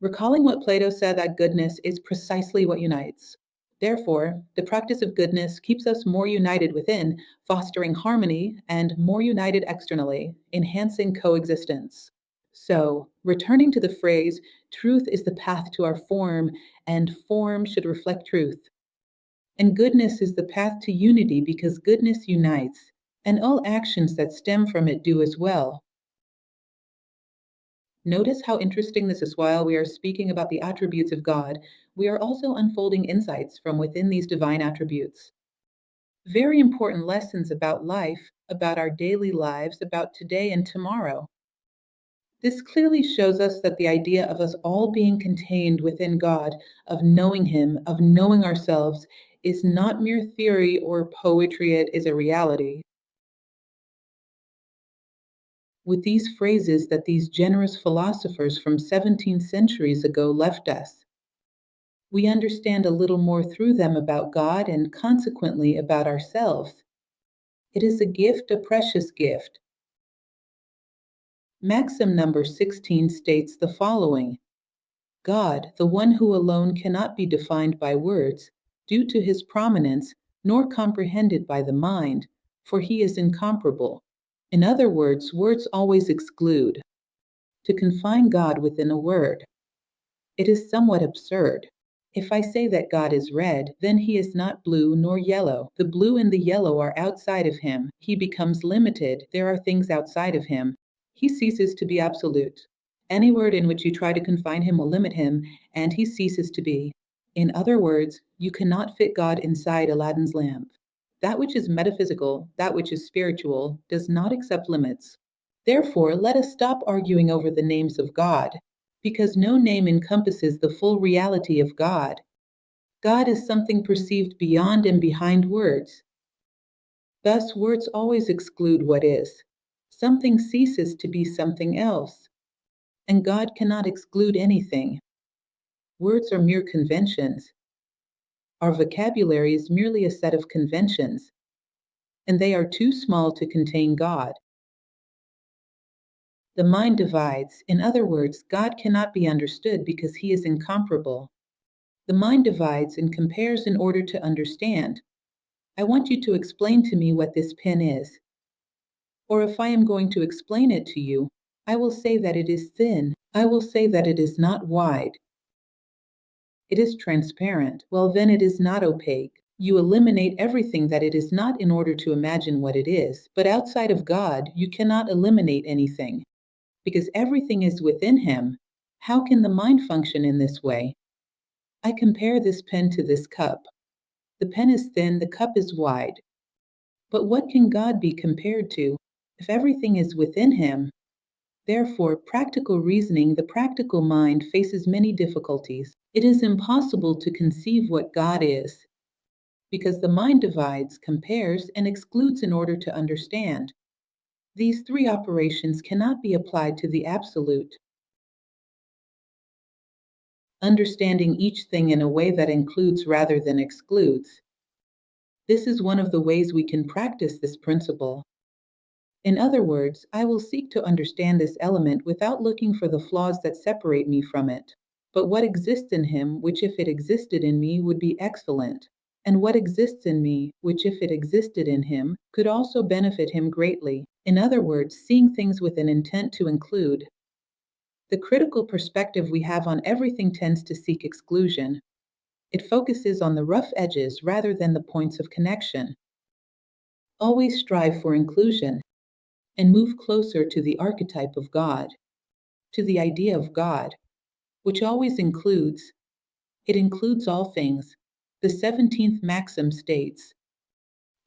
Recalling what Plato said, that goodness is precisely what unites. Therefore, the practice of goodness keeps us more united within, fostering harmony, and more united externally, enhancing coexistence. So, returning to the phrase, truth is the path to our form, and form should reflect truth. And goodness is the path to unity because goodness unites, and all actions that stem from it do as well. Notice how interesting this is. While we are speaking about the attributes of God, we are also unfolding insights from within these divine attributes. Very important lessons about life, about our daily lives, about today and tomorrow. This clearly shows us that the idea of us all being contained within God, of knowing Him, of knowing ourselves, is not mere theory or poetry, it is a reality. With these phrases that these generous philosophers from 17 centuries ago left us, we understand a little more through them about God and consequently about ourselves. It is a gift, a precious gift. Maxim number 16 states the following: God, the one who alone cannot be defined by words, due to his prominence, nor comprehended by the mind, for he is incomparable. In other words, words always exclude. To confine God within a word, it is somewhat absurd. If I say that God is red, then he is not blue nor yellow. The blue and the yellow are outside of him. He becomes limited. There are things outside of him. He ceases to be absolute. Any word in which you try to confine him will limit him, and he ceases to be. In other words, you cannot fit God inside Aladdin's lamp. That which is metaphysical, that which is spiritual, does not accept limits. Therefore, let us stop arguing over the names of God, because no name encompasses the full reality of God. God is something perceived beyond and behind words. Thus, words always exclude what is. Something ceases to be something else, and God cannot exclude anything. Words are mere conventions. Our vocabulary is merely a set of conventions, and they are too small to contain God. The mind divides. In other words, God cannot be understood because he is incomparable. The mind divides and compares in order to understand. I want you to explain to me what this pen is. Or if I am going to explain it to you, I will say that it is thin. I will say that it is not wide. It is transparent. Well, then it is not opaque. You eliminate everything that it is not in order to imagine what it is. But outside of God, you cannot eliminate anything, because everything is within him. How can the mind function in this way? I compare this pen to this cup. The pen is thin, the cup is wide. But what can God be compared to if everything is within him? Therefore, practical reasoning, the practical mind, faces many difficulties. It is impossible to conceive what God is, because the mind divides, compares, and excludes in order to understand. These three operations cannot be applied to the absolute. Understanding each thing in a way that includes rather than excludes. This is one of the ways we can practice this principle. In other words, I will seek to understand this element without looking for the flaws that separate me from it, but what exists in him, which if it existed in me would be excellent, and what exists in me, which if it existed in him, could also benefit him greatly. In other words, seeing things with an intent to include. The critical perspective we have on everything tends to seek exclusion. It focuses on the rough edges rather than the points of connection. Always strive for inclusion and move closer to the archetype of God, to the idea of God, which always includes. It includes all things. The 17th maxim states,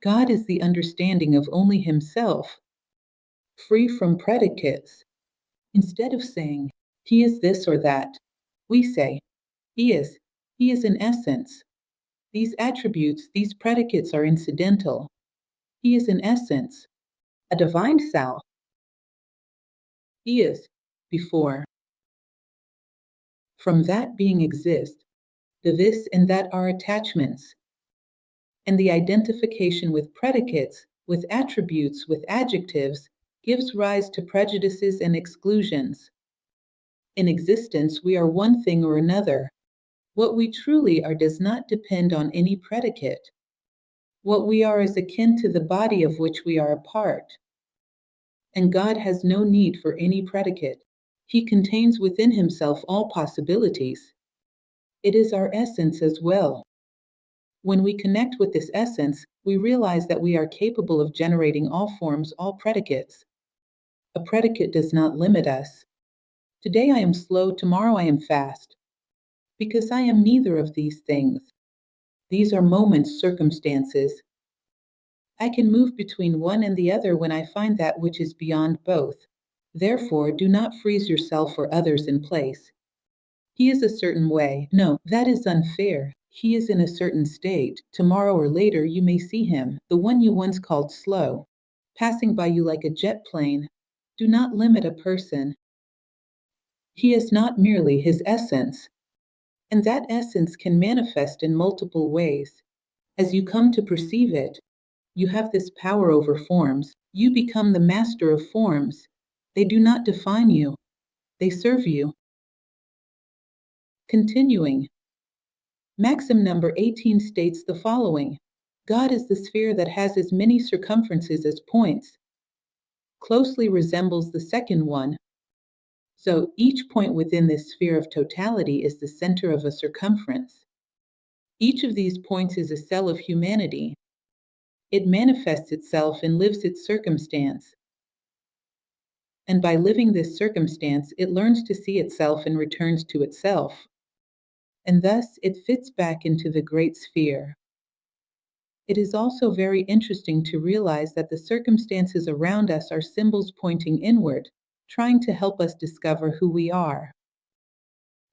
God is the understanding of only himself, free from predicates. Instead of saying, he is this or that, we say, he is in essence. These attributes, these predicates are incidental. He is in essence a divine self. He is before. From that being exist, the this and that are attachments. And the identification with predicates, with attributes, with adjectives, gives rise to prejudices and exclusions. In existence, we are one thing or another. What we truly are does not depend on any predicate. What we are is akin to the body of which we are a part. And God has no need for any predicate. He contains within himself all possibilities. It is our essence as well. When we connect with this essence, we realize that we are capable of generating all forms, all predicates. A predicate does not limit us. Today I am slow, tomorrow I am fast. Because I am neither of these things. These are moments, circumstances. I can move between one and the other when I find that which is beyond both. Therefore, do not freeze yourself or others in place. He is a certain way. No, that is unfair. He is in a certain state. Tomorrow or later you may see him, the one you once called slow, passing by you like a jet plane. Do not limit a person. He is not merely his essence, and that essence can manifest in multiple ways. As you come to perceive it, you have this power over forms. You become the master of forms. They do not define you, they serve you. Continuing, maxim number 18 states the following: God is the sphere that has as many circumferences as points, closely resembles the second one. So each point within this sphere of totality is the center of a circumference. Each of these points is a cell of humanity. It manifests itself and lives its circumstance. And by living this circumstance, it learns to see itself and returns to itself. And thus it fits back into the great sphere. It is also very interesting to realize that the circumstances around us are symbols pointing inward, trying to help us discover who we are.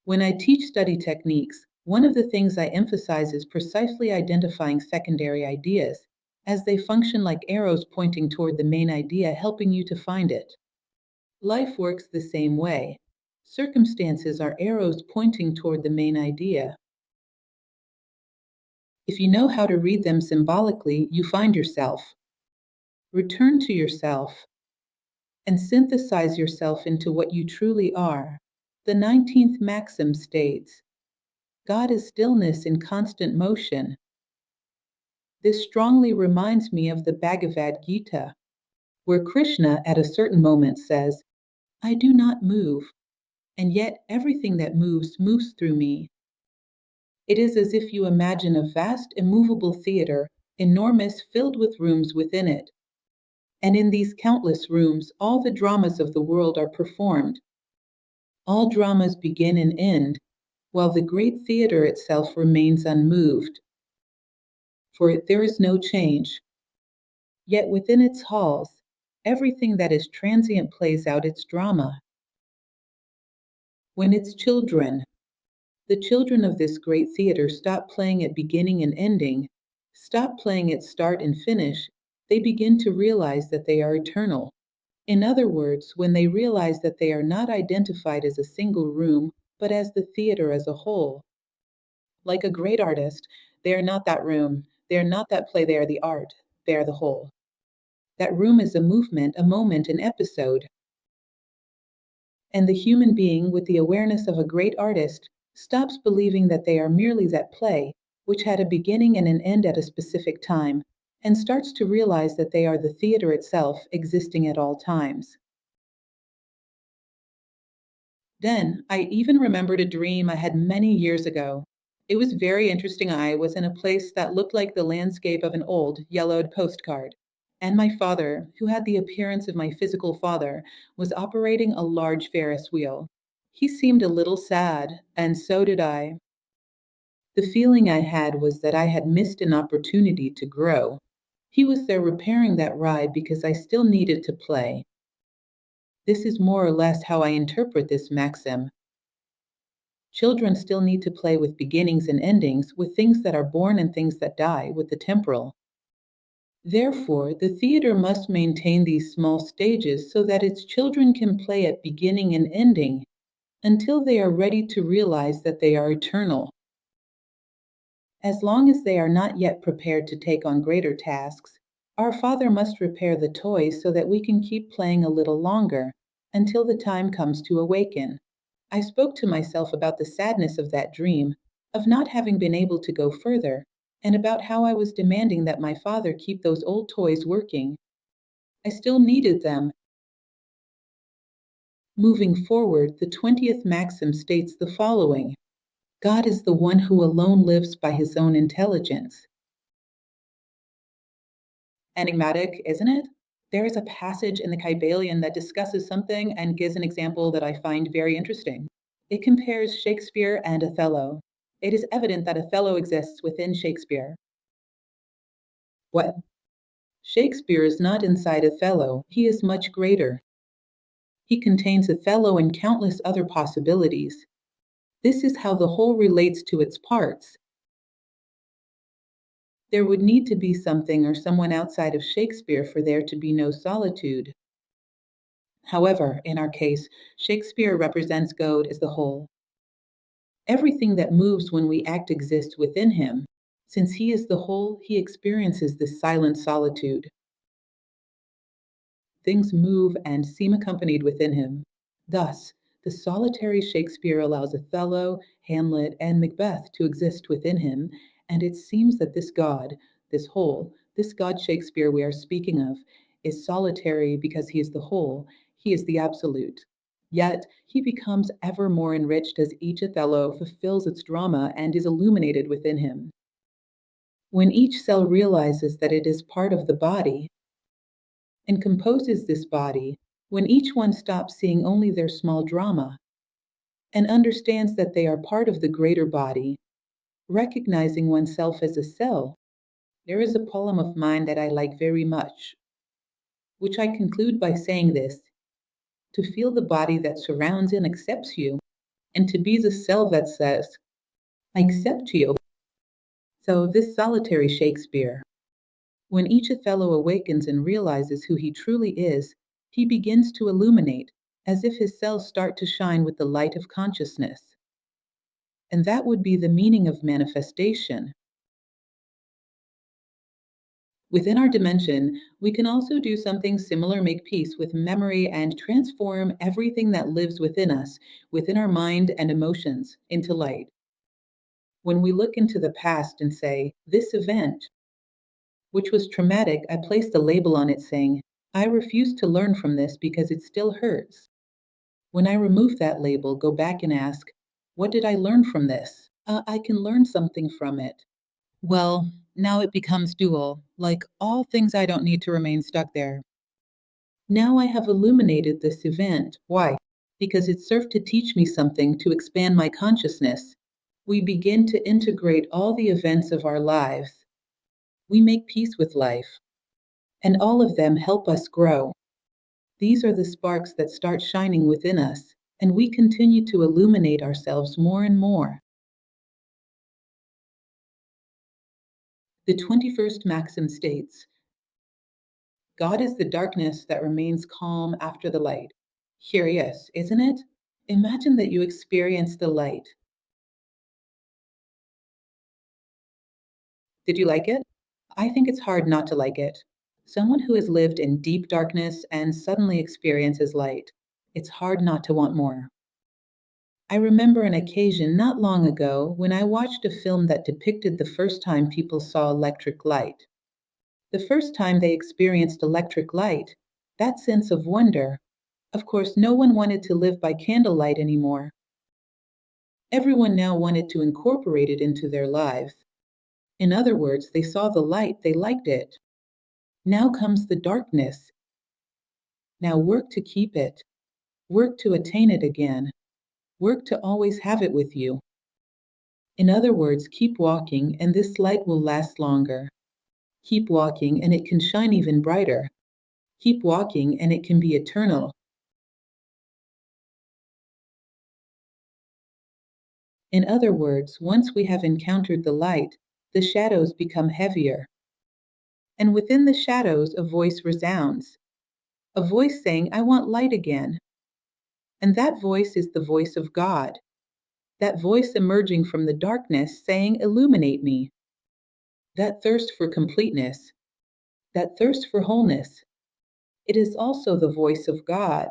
When I teach study techniques, one of the things I emphasize is precisely identifying secondary ideas, as they function like arrows pointing toward the main idea, helping you to find it. Life works the same way. Circumstances are arrows pointing toward the main idea. If you know how to read them symbolically, you find yourself. Return to yourself and synthesize yourself into what you truly are. The 19th maxim states, God is stillness in constant motion. This strongly reminds me of the Bhagavad Gita, where Krishna at a certain moment says, I do not move, and yet everything that moves moves through me. It is as if you imagine a vast, immovable theater, enormous, filled with rooms within it. And in these countless rooms, all the dramas of the world are performed. All dramas begin and end, while the great theater itself remains unmoved. For there is no change. Yet within its halls, everything that is transient plays out its drama. When its children, the children of this great theater, stop playing at beginning and ending, stop playing at start and finish, they begin to realize that they are eternal. In other words, when they realize that they are not identified as a single room, but as the theater as a whole. Like a great artist, they are not that room, they are not that play, they are the art, they are the whole. That room is a movement, a moment, an episode. And the human being, with the awareness of a great artist, stops believing that they are merely that play, which had a beginning and an end at a specific time, and starts to realize that they are the theater itself, existing at all times. Then, I even remembered a dream I had many years ago. It was very interesting. I was in a place that looked like the landscape of an old, yellowed postcard. And my father, who had the appearance of my physical father, was operating a large Ferris wheel. He seemed a little sad, and so did I. The feeling I had was that I had missed an opportunity to grow. He was there repairing that ride because I still needed to play. This is more or less how I interpret this maxim. Children still need to play with beginnings and endings, with things that are born and things that die, with the temporal. Therefore, the theater must maintain these small stages so that its children can play at beginning and ending until they are ready to realize that they are eternal. As long as they are not yet prepared to take on greater tasks, our Father must repair the toys so that we can keep playing a little longer until the time comes to awaken. I spoke to myself about the sadness of that dream, of not having been able to go further, and about how I was demanding that my father keep those old toys working. I still needed them. Moving forward, the 20th maxim states the following: God is the one who alone lives by his own intelligence. Enigmatic, isn't it? There is a passage in the Kybalion that discusses something and gives an example that I find very interesting. It compares Shakespeare and Othello. It is evident that Othello exists within Shakespeare. What? Shakespeare is not inside Othello, he is much greater. He contains Othello and countless other possibilities. This is how the whole relates to its parts. There would need to be something or someone outside of Shakespeare for there to be no solitude. However, in our case, Shakespeare represents God as the whole. Everything that moves when we act exists within him. Since he is the whole, he experiences this silent solitude. Things move and seem accompanied within him. Thus, the solitary Shakespeare allows Othello, Hamlet, and Macbeth to exist within him, and it seems that this God, this whole, this God Shakespeare we are speaking of, is solitary because he is the whole, he is the absolute. Yet, he becomes ever more enriched as each Othello fulfills its drama and is illuminated within him. When each cell realizes that it is part of the body, and composes this body, when each one stops seeing only their small drama and understands that they are part of the greater body, recognizing oneself as a cell. There is a poem of mine that I like very much, which I conclude by saying this: to feel the body that surrounds and accepts you, and to be the cell that says, I accept you. So, this solitary Shakespeare, when each Othello awakens and realizes who he truly is, he begins to illuminate, as if his cells start to shine with the light of consciousness. And that would be the meaning of manifestation. Within our dimension, we can also do something similar, make peace with memory and transform everything that lives within us, within our mind and emotions, into light. When we look into the past and say, this event, which was traumatic, I placed a label on it saying, I refuse to learn from this because it still hurts. When I remove that label, go back and ask, what did I learn from this? I can learn something from it. Well, now it becomes dual, like all things I don't need to remain stuck there. Now I have illuminated this event. Why? Because it served to teach me something, to expand my consciousness. We begin to integrate all the events of our lives. We make peace with life, and all of them help us grow. These are the sparks that start shining within us, and we continue to illuminate ourselves more and more. The 21st maxim states, God is the darkness that remains calm after the light. Curious, isn't it? Imagine that you experience the light. Did you like it? I think it's hard not to like it. Someone who has lived in deep darkness and suddenly experiences light, it's hard not to want more. I remember an occasion not long ago when I watched a film that depicted the first time people saw electric light. The first time they experienced electric light, that sense of wonder. Of course, no one wanted to live by candlelight anymore. Everyone now wanted to incorporate it into their lives. In other words, they saw the light, they liked it. Now comes the darkness. Now work to keep it. Work to attain it again. Work to always have it with you. In other words, keep walking and this light will last longer. Keep walking and it can shine even brighter. Keep walking and it can be eternal. In other words, once we have encountered the light, the shadows become heavier. And within the shadows, a voice resounds. A voice saying, I want light again. And that voice is the voice of God. That voice emerging from the darkness saying, illuminate me. That thirst for completeness. That thirst for wholeness. It is also the voice of God.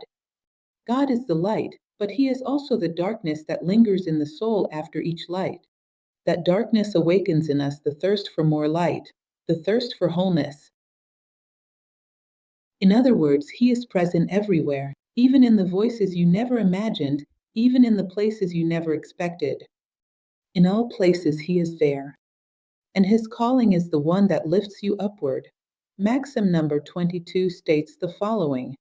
God is the light, but he is also the darkness that lingers in the soul after each light. That darkness awakens in us the thirst for more light, the thirst for wholeness. In other words, he is present everywhere, even in the voices you never imagined, even in the places you never expected. In all places, he is there. And his calling is the one that lifts you upward. Maxim number 22 states the following: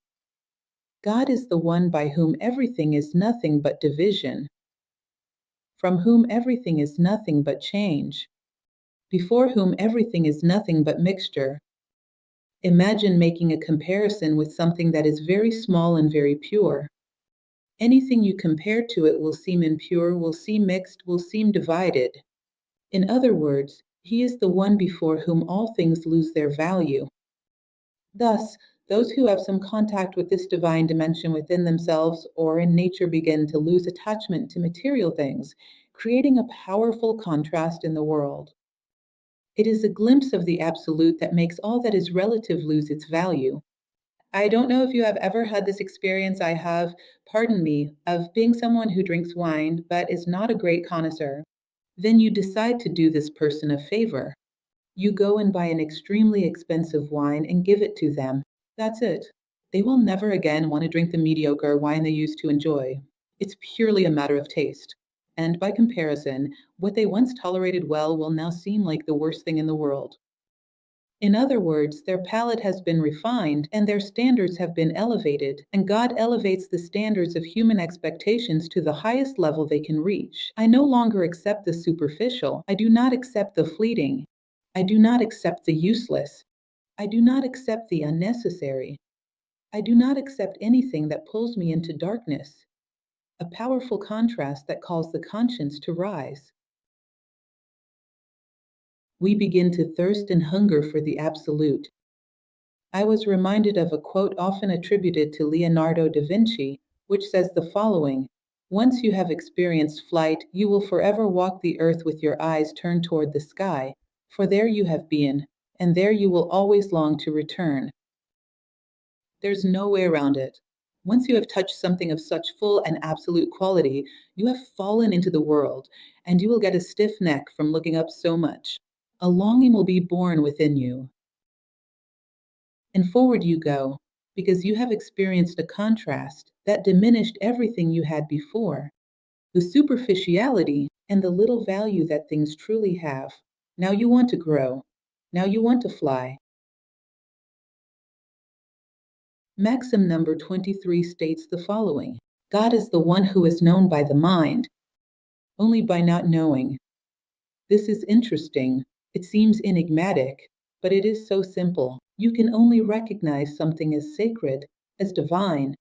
God is the one by whom everything is nothing but division, from whom everything is nothing but change, before whom everything is nothing but mixture. Imagine making a comparison with something that is very small and very pure. Anything you compare to it will seem impure, will seem mixed, will seem divided. In other words, he is the one before whom all things lose their value. Thus, those who have some contact with this divine dimension within themselves or in nature begin to lose attachment to material things, creating a powerful contrast in the world. It is a glimpse of the absolute that makes all that is relative lose its value. I don't know if you have ever had this experience I have, pardon me, of being someone who drinks wine but is not a great connoisseur. Then you decide to do this person a favor. You go and buy an extremely expensive wine and give it to them. That's it. They will never again want to drink the mediocre wine they used to enjoy. It's purely a matter of taste. And by comparison, what they once tolerated well will now seem like the worst thing in the world. In other words, their palate has been refined and their standards have been elevated, and God elevates the standards of human expectations to the highest level they can reach. I no longer accept the superficial. I do not accept the fleeting. I do not accept the useless. I do not accept the unnecessary. I do not accept anything that pulls me into darkness. A powerful contrast that calls the conscience to rise. We begin to thirst and hunger for the absolute. I was reminded of a quote often attributed to Leonardo da Vinci, which says the following: once you have experienced flight, you will forever walk the earth with your eyes turned toward the sky, for there you have been, and there you will always long to return. There's no way around it. Once you have touched something of such full and absolute quality, you have fallen into the world, and you will get a stiff neck from looking up so much. A longing will be born within you, and forward you go, because you have experienced a contrast that diminished everything you had before, the superficiality and the little value that things truly have. Now you want to grow. Now you want to fly. Maxim number 23 states the following: God is the one who is known by the mind, only by not knowing. This is interesting. It seems enigmatic, but it is so simple. You can only recognize something as sacred, as divine,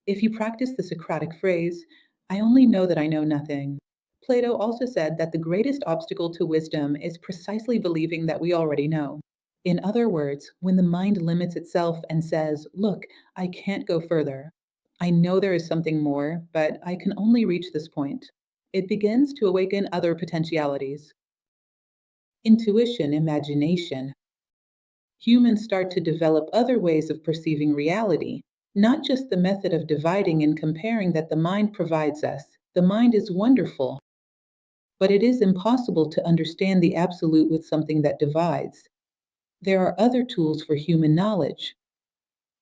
if you practice the Socratic phrase, I only know that I know nothing. Plato also said that the greatest obstacle to wisdom is precisely believing that we already know. In other words, when the mind limits itself and says, look, I can't go further. I know there is something more, but I can only reach this point. It begins to awaken other potentialities. Intuition, imagination. Humans start to develop other ways of perceiving reality, not just the method of dividing and comparing that the mind provides us. The mind is wonderful, but it is impossible to understand the absolute with something that divides. There are other tools for human knowledge.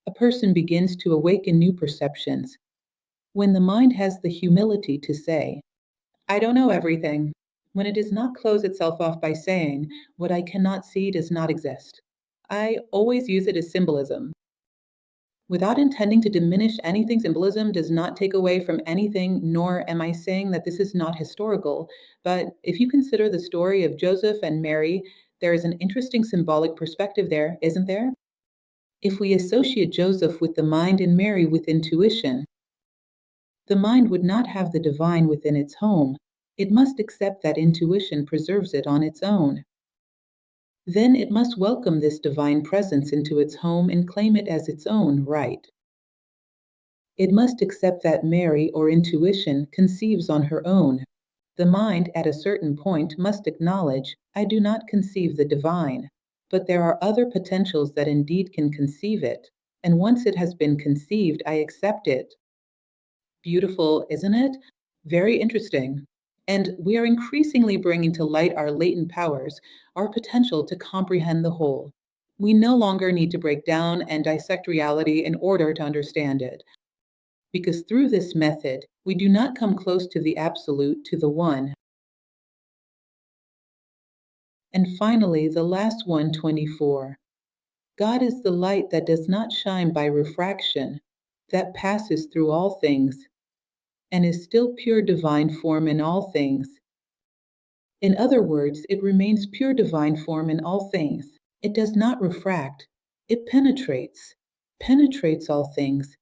A person begins to awaken new perceptions when the mind has the humility to say, I don't know everything, when it does not close itself off by saying, what I cannot see does not exist. I always use it as symbolism. Without intending to diminish anything, symbolism does not take away from anything, nor am I saying that this is not historical. But if you consider the story of Joseph and Mary, there is an interesting symbolic perspective there, isn't there? If we associate Joseph with the mind and Mary with intuition, the mind would not have the divine within its home. It must accept that intuition preserves it on its own. Then it must welcome this divine presence into its home and claim it as its own right. It must accept that Mary, or intuition, conceives on her own. The mind, at a certain point, must acknowledge, I do not conceive the divine, but there are other potentials that indeed can conceive it, and once it has been conceived, I accept it. Beautiful, isn't it? Very interesting. And we are increasingly bringing to light our latent powers, our potential to comprehend the whole. We no longer need to break down and dissect reality in order to understand it, because through this method, we do not come close to the absolute, to the one. And finally, the last one, 24. God is the light that does not shine by refraction, that passes through all things, and is still pure divine form in all things. In other words, it remains pure divine form in all things. It does not refract, it penetrates all things.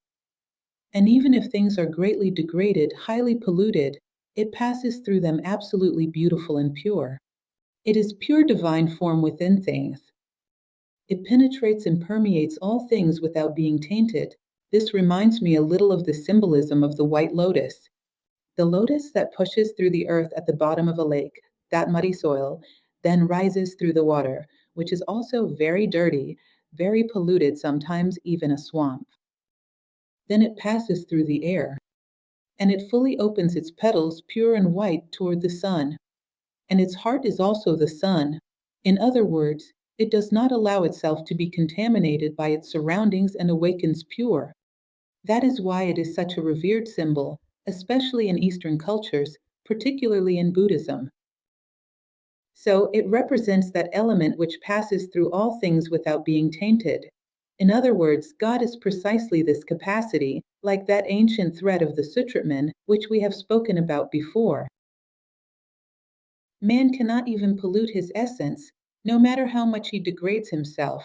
And even if things are greatly degraded, highly polluted, it passes through them absolutely beautiful and pure. It is pure divine form within things. It penetrates and permeates all things without being tainted. This reminds me a little of the symbolism of the white lotus. The lotus that pushes through the earth at the bottom of a lake, that muddy soil, then rises through the water, which is also very dirty, very polluted, sometimes even a swamp. Then it passes through the air, and it fully opens its petals pure and white toward the sun. And its heart is also the sun. In other words, it does not allow itself to be contaminated by its surroundings and awakens pure. That is why it is such a revered symbol, especially in Eastern cultures, particularly in Buddhism. So it represents that element which passes through all things without being tainted. In other words, God is precisely this capacity, like that ancient thread of the Sutratman, which we have spoken about before. Man cannot even pollute his essence, no matter how much he degrades himself.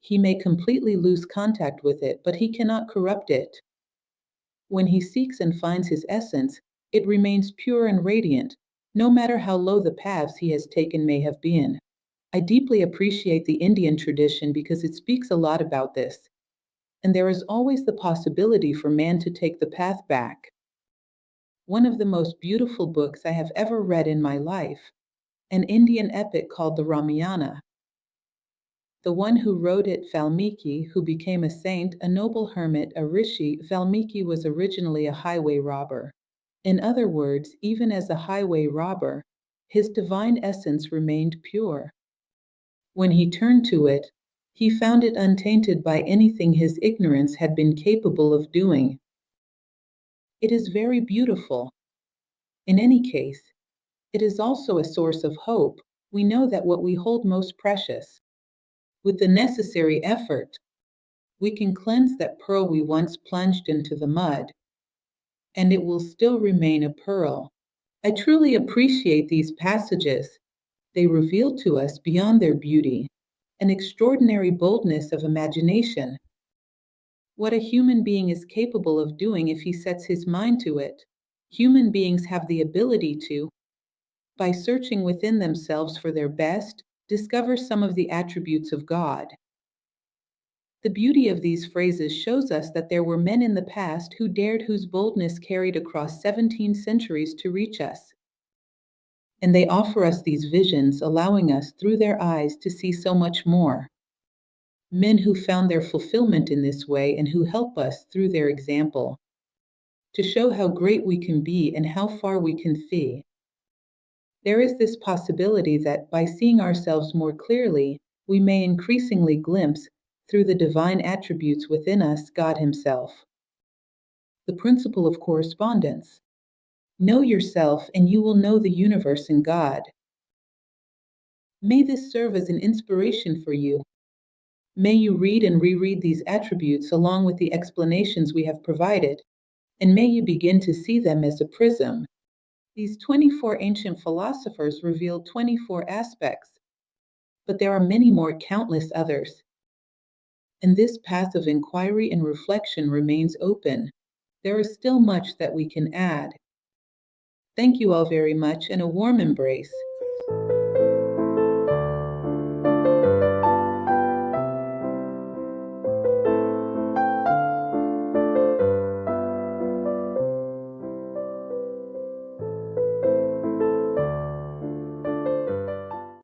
He may completely lose contact with it, but he cannot corrupt it. When he seeks and finds his essence, it remains pure and radiant, no matter how low the paths he has taken may have been. I deeply appreciate the Indian tradition because it speaks a lot about this. And there is always the possibility for man to take the path back. One of the most beautiful books I have ever read in my life, an Indian epic called the Ramayana. The one who wrote it, Valmiki, who became a saint, a noble hermit, a rishi. Valmiki was originally a highway robber. In other words, even as a highway robber, his divine essence remained pure. When he turned to it, he found it untainted by anything his ignorance had been capable of doing. It is very beautiful. In any case, it is also a source of hope. We know that what we hold most precious, with the necessary effort, we can cleanse that pearl we once plunged into the mud, and it will still remain a pearl. I truly appreciate these passages. They reveal to us, beyond their beauty, an extraordinary boldness of imagination. What a human being is capable of doing if he sets his mind to it. Human beings have the ability to, by searching within themselves for their best, discover some of the attributes of God. The beauty of these phrases shows us that there were men in the past who dared, whose boldness carried across 17 centuries to reach us. And they offer us these visions, allowing us through their eyes to see so much more. Men who found their fulfillment in this way and who help us through their example to show how great we can be and how far we can see. There is this possibility that by seeing ourselves more clearly, we may increasingly glimpse, through the divine attributes within us, God Himself. The principle of correspondence. Know yourself and you will know the universe and God. May this serve as an inspiration for you. May you read and reread these attributes along with the explanations we have provided, and may you begin to see them as a prism. These 24 ancient philosophers reveal 24 aspects, but there are many more, countless others. And this path of inquiry and reflection remains open. There is still much that we can add. Thank you all very much, and a warm embrace.